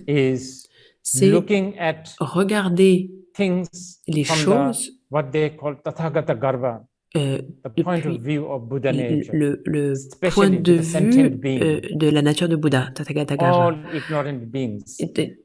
is c'est looking at regarder things les from choses what they call Tathagata Garbha, the point of depuis view of Buddha nature, le point especially de the sentient vue being. de la nature de Bouddha, Tathagata Garbha. All ignorant beings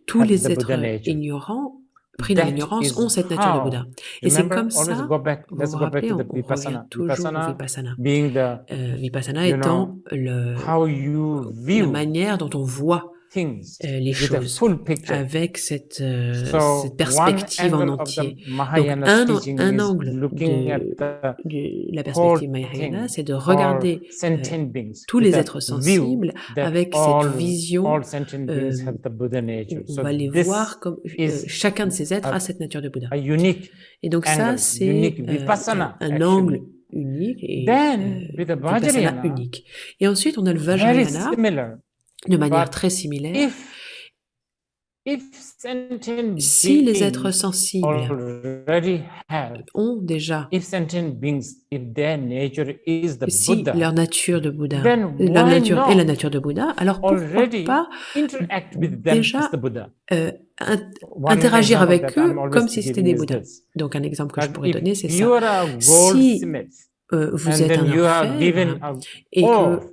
Tous have les the Buddha êtres nature. ignorants, pris dans That l'ignorance, is ont cette nature de how. Bouddha. Et c'est Remember, comme always ça, go back. vous Let's vous go back rappelez, to on the revient Vipassana. toujours au Vipassana Vipassana. being the, Vipassana you étant know, how you la view manière dont on voit things les with a choses full picture. avec cette So one perspective en angle of entier. the Donc Mahayana teaching un is angle looking at de la whole perspective Mahayana, thing c'est de or regarder sentient beings tous with les a êtres view sensibles that avec cette vision. all sentient beings have the Buddha nature. On So va les this voir comme is chacun de ces êtres a cette nature de Bouddha. a unique Et donc ça, angle, c'est unique Vipassana, un actually. angle unique et Then, with the Vipassana Vajrayana, unique. Et ensuite, on a le very Vajrayana similar, de manière but très similaire. if sentient Si les beings êtres sensibles already have, ont déjà, if sentient beings, if their nature is the si Buddha, leur nature de Bouddha, then leur why nature est la not nature de Bouddha, alors pourquoi already pas interact with them déjà as the Buddha? interagir One example avec that I'm eux always comme si c'était giving des is Bouddhas. this. Donc un exemple que je That pourrais donner, c'est if ça. you are a Si goldsmith vous and êtes then un you are given orfèvre a et ore, que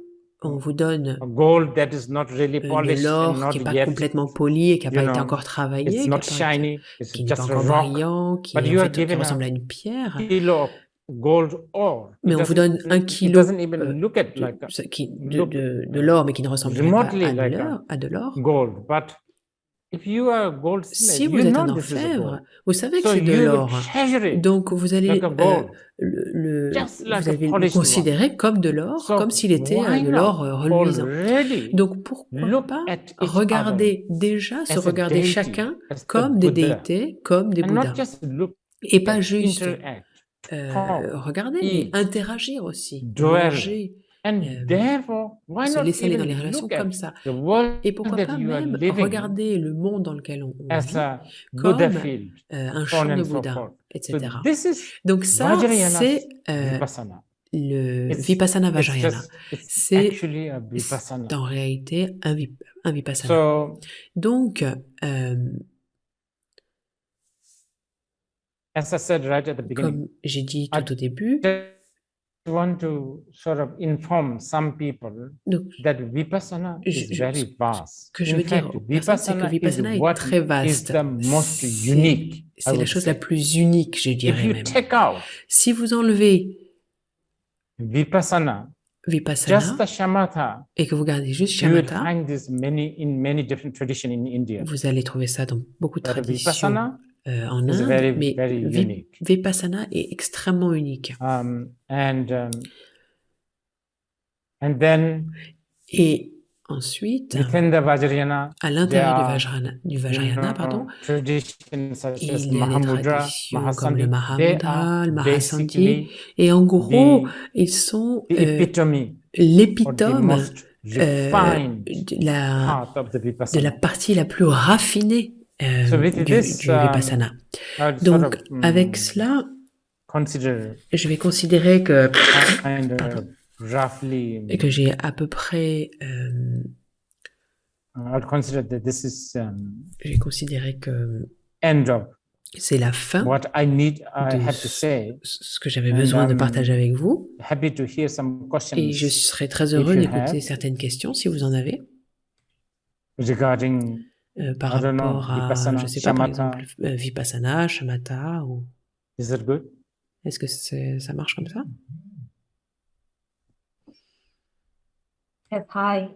on vous donne a gold that is not really de polished and l'or not qui n'est pas yet, complètement poli et qui n'a you pas été know, encore travaillé, it's qui not n'est pas, shiny, it's qui n'est pas just a encore rock, brillant, qui, but est, you en are fait, qui given ressemble a à une pierre, kilo of gold ore. mais on vous donne un It kilo doesn't even look at like a, de l'or, mais qui ne ressemblerait pas remotely like à de l'or. gold. But if you are a goldsmith, Si vous you êtes know un this is a orfèvre, gold. vous savez que So c'est de you will l'or. treasure it Donc vous allez like a gold, just vous like a allez le polished one. considérer comme de l'or, So comme s'il était why de not l'or reluisant. already Donc pourquoi look pas at each regarder déjà, se as a regarder deity, chacun as the comme des Buddha, déités, comme des and Bouddhas. not just look Et pas at, juste interact, talk, regarder, mais eat, interagir aussi, dwell, manger, and therefore why se not laisser aller dans les even relations look at comme ça. the world Et pourquoi that pas you are même living regarder le monde dans lequel on as vit a Buddha comme field, un so on champ de and so Bouddha, forth. So etc. this is Donc ça, Vajrayana c'est Vipassana. le It's, Vipassana it's Vajrayana. just, it's C'est actually a Vipassana. en réalité un Vipassana. So, Donc, as I said right at the beginning, comme j'ai dit tout au début, I want to sort of inform some people donc, that Vipassana is very vast. ce que je In veux dire fact, aux personnes, c'est que Vipassana est what très is vaste. the most unique, I C'est la would chose say. la plus unique, je If dirais you même. take out Si vous enlevez Vipassana, just Vipassana the shamatha, et que vous gardez juste you will Shamatha, find this in many different traditions in India. vous allez trouver ça dans beaucoup de But traditions Vipassana en is Inde, very, mais very unique. Vipassana est extrêmement unique. And then Et ensuite, within the Vajrayana, à l'intérieur du Vajrayana, pardon, traditions such as il y a des Mahamudra, traditions comme le Mahasandhi, they Mahamudra, are le Mahasandhi, basically et en gros, the ils sont epitome or the l'épitome most refined de part of the la Vipassana. partie la plus raffinée So with du this, Vipassana. I'd Donc, sort of, avec cela, consider je vais considérer que, kind of roughly, que j'ai à peu près, I'd consider that this is j'ai considéré que end of c'est la fin what I de have to say. ce que j'avais besoin de partager avec vous. Happy to hear some questions Et je serais très if heureux you d'écouter have. certaines questions si vous en avez Regarding, par I don't know, rapport à, Vipassana, je sais pas, par Shamatha. exemple, Vipassana, Shamatha ou... Is that good? Est-ce que ça marche comme ça? Yes, hi.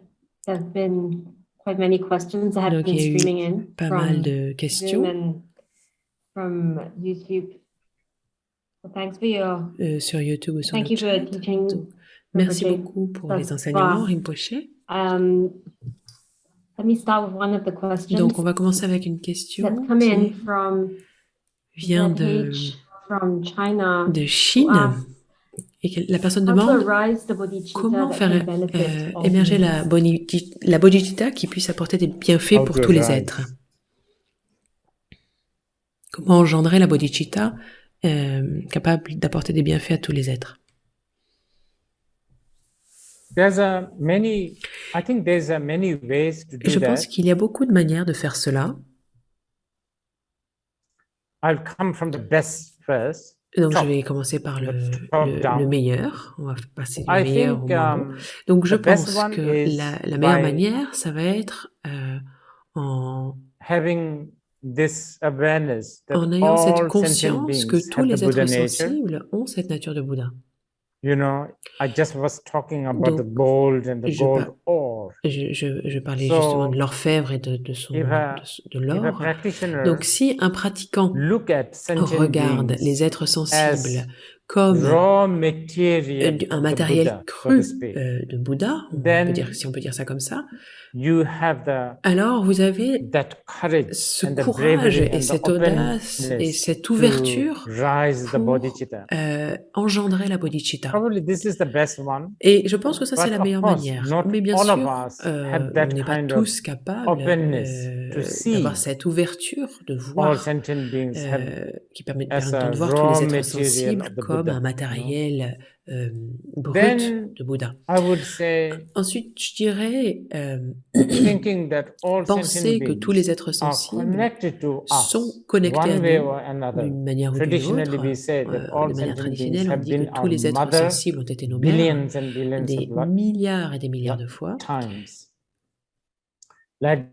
There's been quite many questions that have Donc, been il y a eu streaming in pas mal from de Zoom questions and from YouTube. So thanks for your, sur YouTube ou sur thank le you for chat. teaching Donc, merci Rinpoche beaucoup pour thus les enseignements, far. Rinpoche. Let me start with one of the questions Donc, on va commencer avec une that's question come in qui from vient ZH from China, de who Chine. asks Et que la personne how to demande arise the bodhicitta comment that faire can benefit all émerger beings. la bodhicitta qui puisse apporter des bienfaits pour tous les êtres. Comment engendrer la bodhicitta capable d'apporter des bienfaits à tous les êtres. I think there's many ways to Et je do pense that. qu'il y a beaucoup de manières de faire cela. I'll come from the best first. Donc, je Top. vais commencer par Top le down. meilleur. On va passer du I meilleur au think moins bon. Donc, je the best pense one que is la meilleure by manière, ça va être en having this awareness that ayant cette all sentient conscience que beings tous have the les êtres Buddha nature. sensibles ont cette nature de Bouddha. You know, I just was talking about the Donc, gold and the je gold ore. Je parlais So, justement de l'orfèvre et de If a l'or. practitioner Donc, si un pratiquant look at sentient regarde beings les êtres sensibles as comme raw material un of the matériel Buddha, so cru to speak, de Bouddha, then si on peut dire ça comme ça, you have alors vous avez that courage ce and the courage bravery et and the cette audace et openness cette to ouverture rise the pour bodhicitta. engendrer la bodhicitta. Probably this is the best one. Et je pense que ça, c'est But la of meilleure course, manière. not Mais bien all of sûr, us have on that n'est pas kind of tous capables openness to d'avoir see cette ouverture de all voir sentient beings qui permet as a de voir tous raw les êtres material sensibles of the comme Buddha, un matériel brut Then de Bouddha. I would say Ensuite, je dirais thinking that all sentient penser que tous les beings êtres are sensibles connected to sont us connectés à one way nous or another. d'une manière ou d'une Traditionally, autre. we say that De all manière sentient beings traditionnelle, on have dit que been tous our les êtres mother sensibles ont été nos mères billions and billions des of milliards et des milliards de fois. times. Like,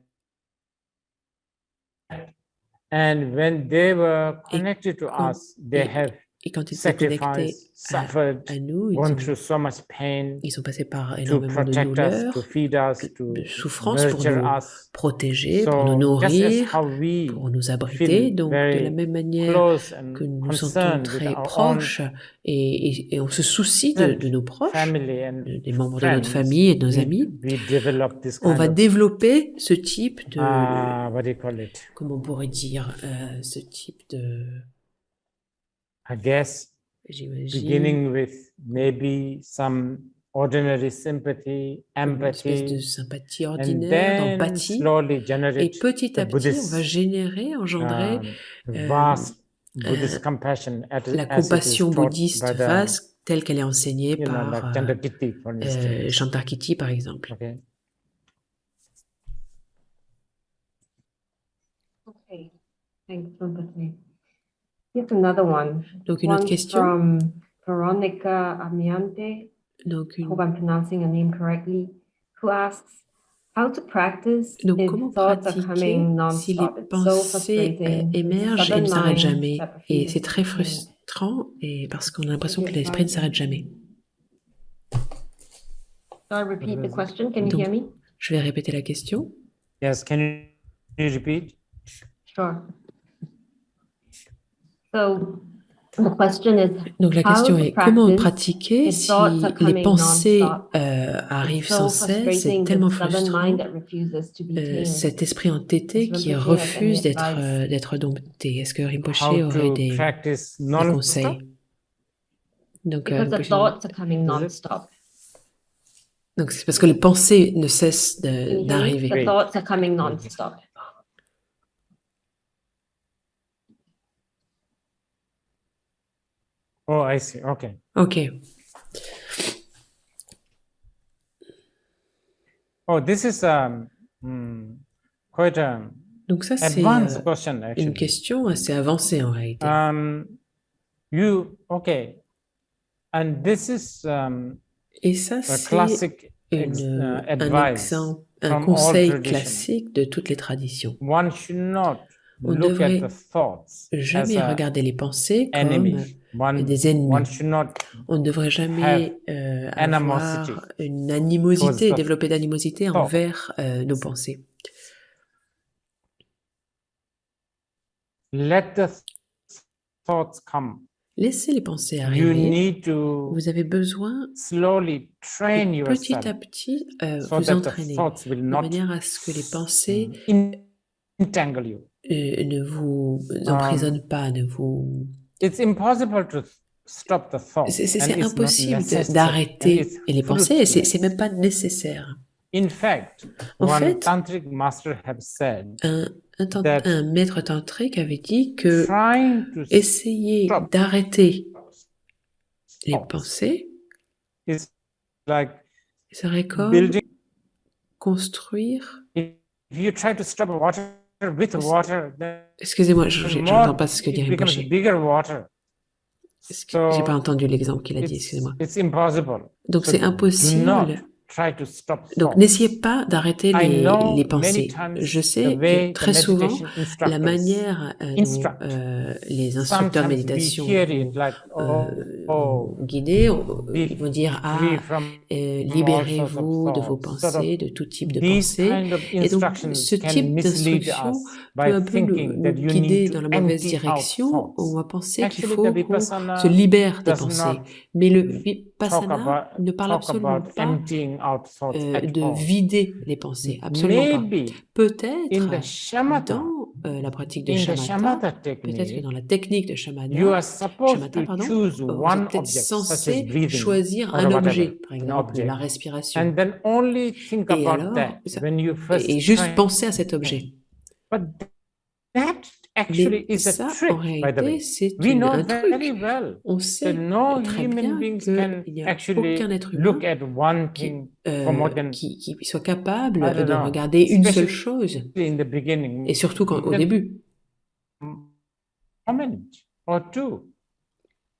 and when they were connected to us, they have Et quand ils étaient connectés sacrificed, suffered, à nous, gone through so much pain ils sont passés par to énormément de protect us, to douleurs, feed us, to de souffrances pour nurture nous us. protéger, pour nous So just as nourrir, how we pour nous abriter. feel Donc, de la very même manière close and que nous nous sentons concerned with très our own proches et on se soucie de nos proches, family and des membres de notre friends, famille et de nos amis, we develop this on kind va of développer ce type de, what do you call it? comment on pourrait dire, ce type de, I guess j'imagine, beginning with maybe some ordinary sympathy, une espèce de empathy, sympathie and ordinaire, then d'empathie. slowly Et generate petit the à petit, on va Buddhist, générer, engendrer vast Buddhist compassion la as it is compassion taught bouddhiste by the, vaste telle qu'elle est enseignée you know, par like Chandrakirti, for instance. Shantarkirti, par exemple. Okay. Okay, thanks, Rinpoche. Here's another one. Donc, une autre One question. from Veronica Amiante, Donc, hope I'm pronouncing her name correctly, who asks how to practice donc if comment thoughts are pratiquer coming si les non-stop. It's so pensées frustrating. émergent et ne Stubborn s'arrêtent mind jamais. that Et refuses c'est to très be tamed. frustrant et parce qu'on a l'impression que l'esprit ne s'arrête jamais. So I repeat the question. Can you Donc, hear me? je vais répéter la question. Yes, can you repeat? Sure. So the question is Donc la how question to est comment practice pratiquer if si thoughts are les coming pensées non-stop. arrivent It's so sans cesse, c'est frustrating, tellement the stubborn frustrant, mind that refuses to be tamed. cet esprit entêté Does qui Rinpoche have any refuse advice? d'être dompté. Est-ce que Rinpoche How aurait to des practice conseils? non-stop? Donc, Because the Rinpoche- thoughts are coming it? non-stop. donc c'est parce que les pensées ne cessent Can you hear me? d'arriver. The Great. thoughts are coming non-stop. Oh, I see. Okay. Ok. Oh, this is quite an Donc ça, c'est advanced question, une actually. question assez avancée en réalité. Okay. And this is Et ça, a c'est classic un advice un from all conseil traditions. classique de toutes les traditions. One should not On ne look at devrait the thoughts as jamais a regarder les pensées comme enemy. des ennemis. One should not On ne devrait jamais animosity avoir une towards animosité, the développer d'animosité thought. envers nos pensées. Let the thoughts come. Laissez les pensées You arriver. need to Vous avez besoin slowly train de petit à yourself petit so vous that the entraîner thoughts will de not manière à ce que les pensées entangle you. ne vous Um, emprisonnent pas, ne vous... It's impossible to stop the thought, C'est and it's not impossible necessary, and d'arrêter it's les pensées, et c'est fruitless. même pas nécessaire. In fact, En one fait, tantric master have said that un maître tantrique avait dit que trying to essayer stop d'arrêter les thoughts pensées is like serait comme building. construire... If you try to stop water with water, then Excusez-moi, je n'entends pas ce que dit it becomes Rinpoche. bigger water. J'ai pas entendu l'exemple qu'il a dit, excusez-moi. It's impossible. Donc So c'est do not impossible. try to stop Donc thoughts. n'essayez pas d'arrêter I know les many pensées. times Je the sais que way the très souvent, meditation la instructors manière dont instruct. les instructeurs de Sometimes we méditation hear it like, vont guider, be ils vont dire free from all sorts libérez-vous of de vos thoughts. Sort of pensées, de tout type de these pensées. kind of Et donc instructions ce can type mislead d'instruction us peut by un peu thinking that nous you guider need dans to la mauvaise empty out direction. On va thoughts. penser qu'il Actually, faut the qu'on se Vipassana libère des does pensées. not Mais le talk Vipassana ne parle absolument about pas emptying out thoughts at de all. vider les pensées, absolument pas. Maybe in Peut-être the shamatha, dans la pratique de in the shamatha, shamatha peut-être que technique, dans la technique de you shamatha, are supposed shamatha, to pardon, choose vous one êtes peut-être object, such as censé breathing choisir or un whatever, objet, par an exemple object, la respiration, and then only think et about alors, that when you et first juste try. penser à cet objet. But that actually Mais is a ça, en trick, by the réalité, way. c'est We know un very truc. well On that sait no très human bien beings qu'il can n'y a actually aucun être look humain at one qui, thing for more than, qui soit capable I don't de know, regarder une seule especially chose, in the beginning, et surtout au more than début. moment or two.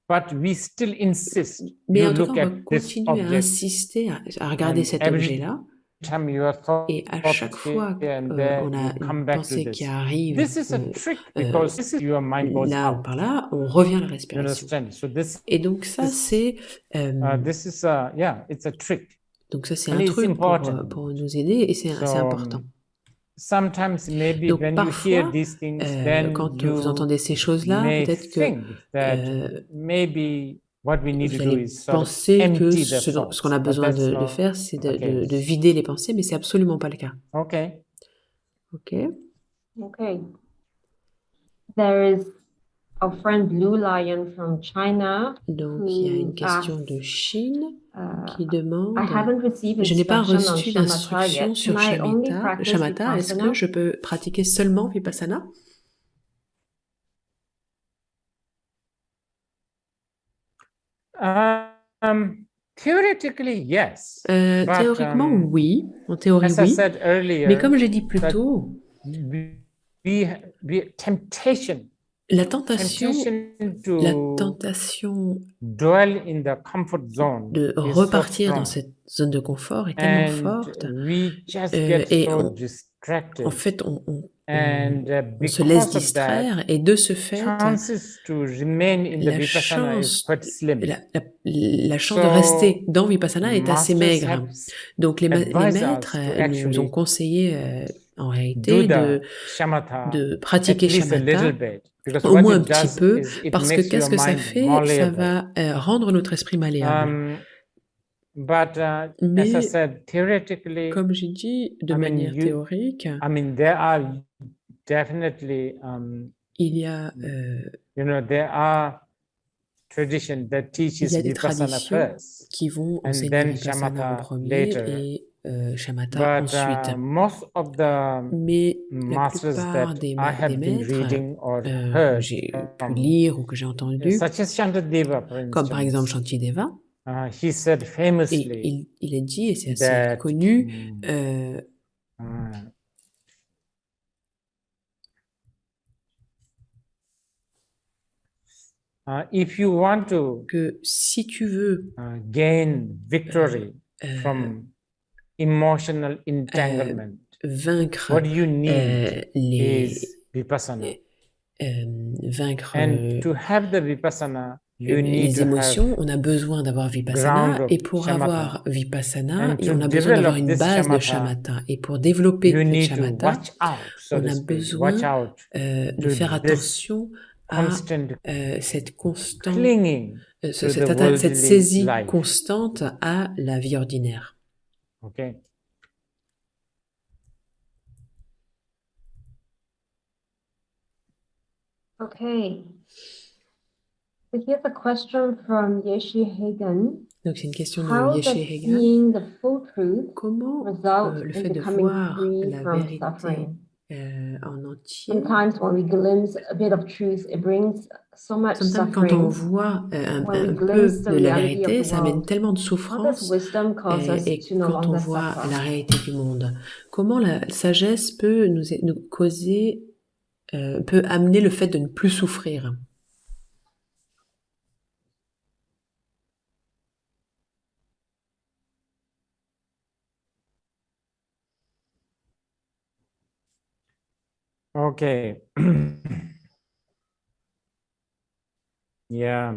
But we still insist Mais you en tout cas, look on va at this continuer à object, insister à regarder and cet every objet-là, time your et à thoughts chaque fois here and qu'on there, a you come une back to pensée qui this. arrive This is a trick because this is your mind goes là ou out. par là, on revient à la You respiration. understand? So Et donc ça, c'est this is a, yeah, it's a trick. donc ça, c'est And un it's truc important. pour nous aider, et c'est So, important. sometimes maybe Donc when you hear parfois, these things, then quand you vous entendez ces choses-là, may peut-être que think that maybe what we need vous to do allez is sort of penser que empty the ce qu'on thoughts. a But besoin that's de not faire, c'est the de case. vider les pensées, mais c'est absolument pas le cas. Okay. Ok. Okay. There is our friend Blue Lion from China. Donc il y a une question de Chine qui demande, I haven't received je n'ai pas instruction on reçu shamatha d'instruction yet. sur Can I only Shamatha. practice Shamatha, est-ce que Vipassana? je peux pratiquer seulement Vipassana? Theoretically, yes. But, Théoriquement, oui. En théorie, as I oui. said earlier, Mais comme j'ai dit plus tôt, temptation la tentation dwell in the comfort zone de is repartir so dans strong. cette zone de confort est tellement And forte, we just get et so distracted. en fait, on And se laisse because of that, distraire, et de ce fait, chances to remain in the la Vipassana is chance, quite slim. la chance de So, rester dans Vipassana est assez masters maigre. have Donc les advised us maîtres to nous ont actually conseillé en do réalité the shamatha de at pratiquer least a little shamatha bit, because au what moins un it petit does peu, is it parce que makes qu'est-ce your que ça mind fait? Ça malleable. va rendre notre esprit malléable. But as I Mais said, theoretically, comme j'ai dit, de I mean, manière théorique, there are definitely, il y a there are traditions that il teaches y a des Vipassana traditions first, qui vont and enseigner then Vipassana en shamatha premier later. et Shamatha But ensuite. most of the Mais la masters plupart that des I have been maîtres reading or que heard j'ai pu from, lire ou que j'ai entendu, such as Shantideva, for comme par exemple instance, Shantideva, he said et famously il a dit, et c'est assez that connu, if you want to que si tu veux gain victory from emotional entanglement, vaincre what you need is vipassana. vaincre And to have the vipassana, you need les to have émotions, on a besoin d'avoir Vipassana, ground of et pour shamatha. avoir Vipassana, And et to on a besoin d'avoir develop une this base de shamatha, Shamatha. Et pour développer you le need to Shamatha, watch out, so on to a speak, besoin watch out de to faire this attention à constant cette constante, clinging to the cette worldly saisie life. constante à la vie ordinaire. Okay. Okay. So here's a question from Yeshi Hagen. Donc c'est une question de How Yeshe does Hegan. seeing the full truth Comment result le in fait de becoming voir free la from vérité suffering? en entier, Sometimes when we glimpse a bit of truth, it brings so much sometimes quand on suffering. voit When we un glimpse peu the de la reality of vérité, the ça amène world, tellement de how does souffrance. wisdom cause us Et to no quand on longer voit suffer? la réalité du monde, comment la sagesse peut nous causer, peut amener le fait de ne plus souffrir? Okay. Yeah.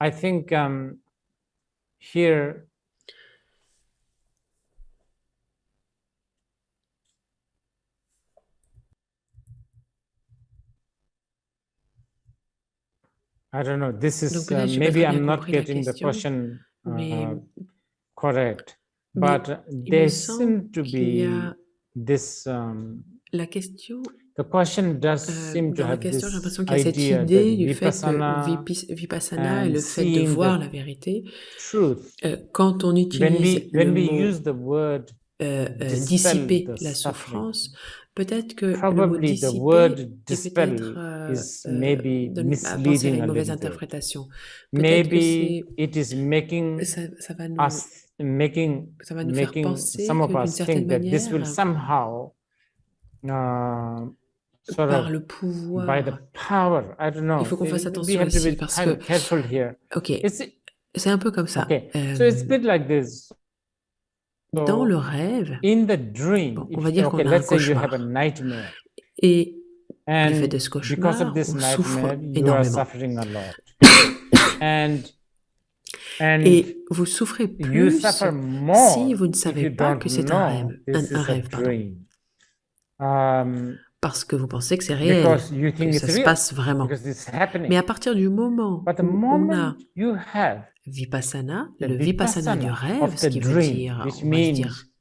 I think here I don't know, this is Donc peut-être j'ai pas maybe très bien I'm not compris la getting the question, question mais correct, mais but il me there semble seem to qu'il y be a this la question, the question does seem to dans la have question, j'ai this l'impression qu'il y a cette idea that idée du fait que vipassana Vipassana et and le fait de seeing voir the la vérité, truth, quand on when utilise le we mot use the word dispel dissiper the la suffering, souffrance, peut-être que le mot probably the dissiper word est dispel peut-être is maybe à penser à misleading une a mauvaise little bit. interprétation. Peut-être que Maybe it is making ça va nous us ça va nous faire penser some of que d'une us certaine think that this will manière, somehow sort par of le by the pouvoir, power, I don't know. il faut qu'on fasse We attention have to ici be parce kind que, of careful here. ok, It's c'est un peu comme ça. okay. So it's a bit like this. Dans le So rêve, in the dream, bon, on va dire okay, qu'on a un let's say you have a cauchemar. nightmare, Et du fait and de ce because of cauchemar, this on souffre nightmare, you are énormément. suffering a lot, and Et vous souffrez you plus suffer si more vous ne if savez you pas don't que c'est un rêve, know this is a rêve, pardon, dream. parce que vous pensez que c'est réel, Because you que think ça it's se real, passe vraiment. because it's Mais happening. à partir du moment But the où on a moment you have Vipassana, the le Vipassana du vipassana rêve, of ce the qui veut dream, dire, which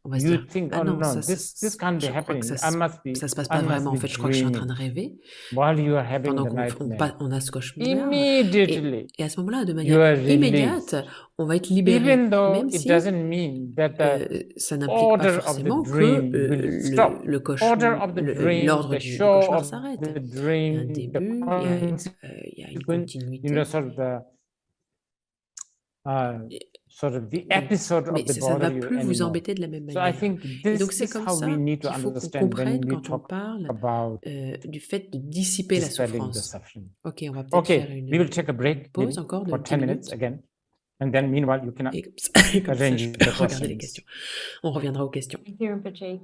on va se means dire, you think, ah oh non, no, this can't be je crois que happening. ça se passe pas vraiment. En fait, je crois que je suis en train de rêver While you are having pendant the qu'on nightmare. on a ce cauchemar. Immediately, Et à ce moment-là, de you manière are immédiate, released. on va être libéré, Even though même it si doesn't mean that the ça n'implique pas order of the forcément que dream will stop. le Order cauchemar, of the dream, l'ordre the du show cauchemar of s'arrête. the Il y a un dream, the début, il y a une consequence, continuité. sort of the sort of the Donc, episode mais of the ça ne va bother you plus vous anymore. embêter de la même So I manière. think Et donc this c'est is comme how we ça need to qu'il faut qu'on understand comprenne when we quand on talk parle about du fait de dissiper la dispelling the souffrance. suffering. Ok, on va peut-être faire Okay, we will take a une break pause maybe encore de for 10 10 minutes minutes. again. And then meanwhile, you can Et comme ça, je arrange peux the regarder les questions. questions. On reviendra aux questions. Thank you, Rinpoche.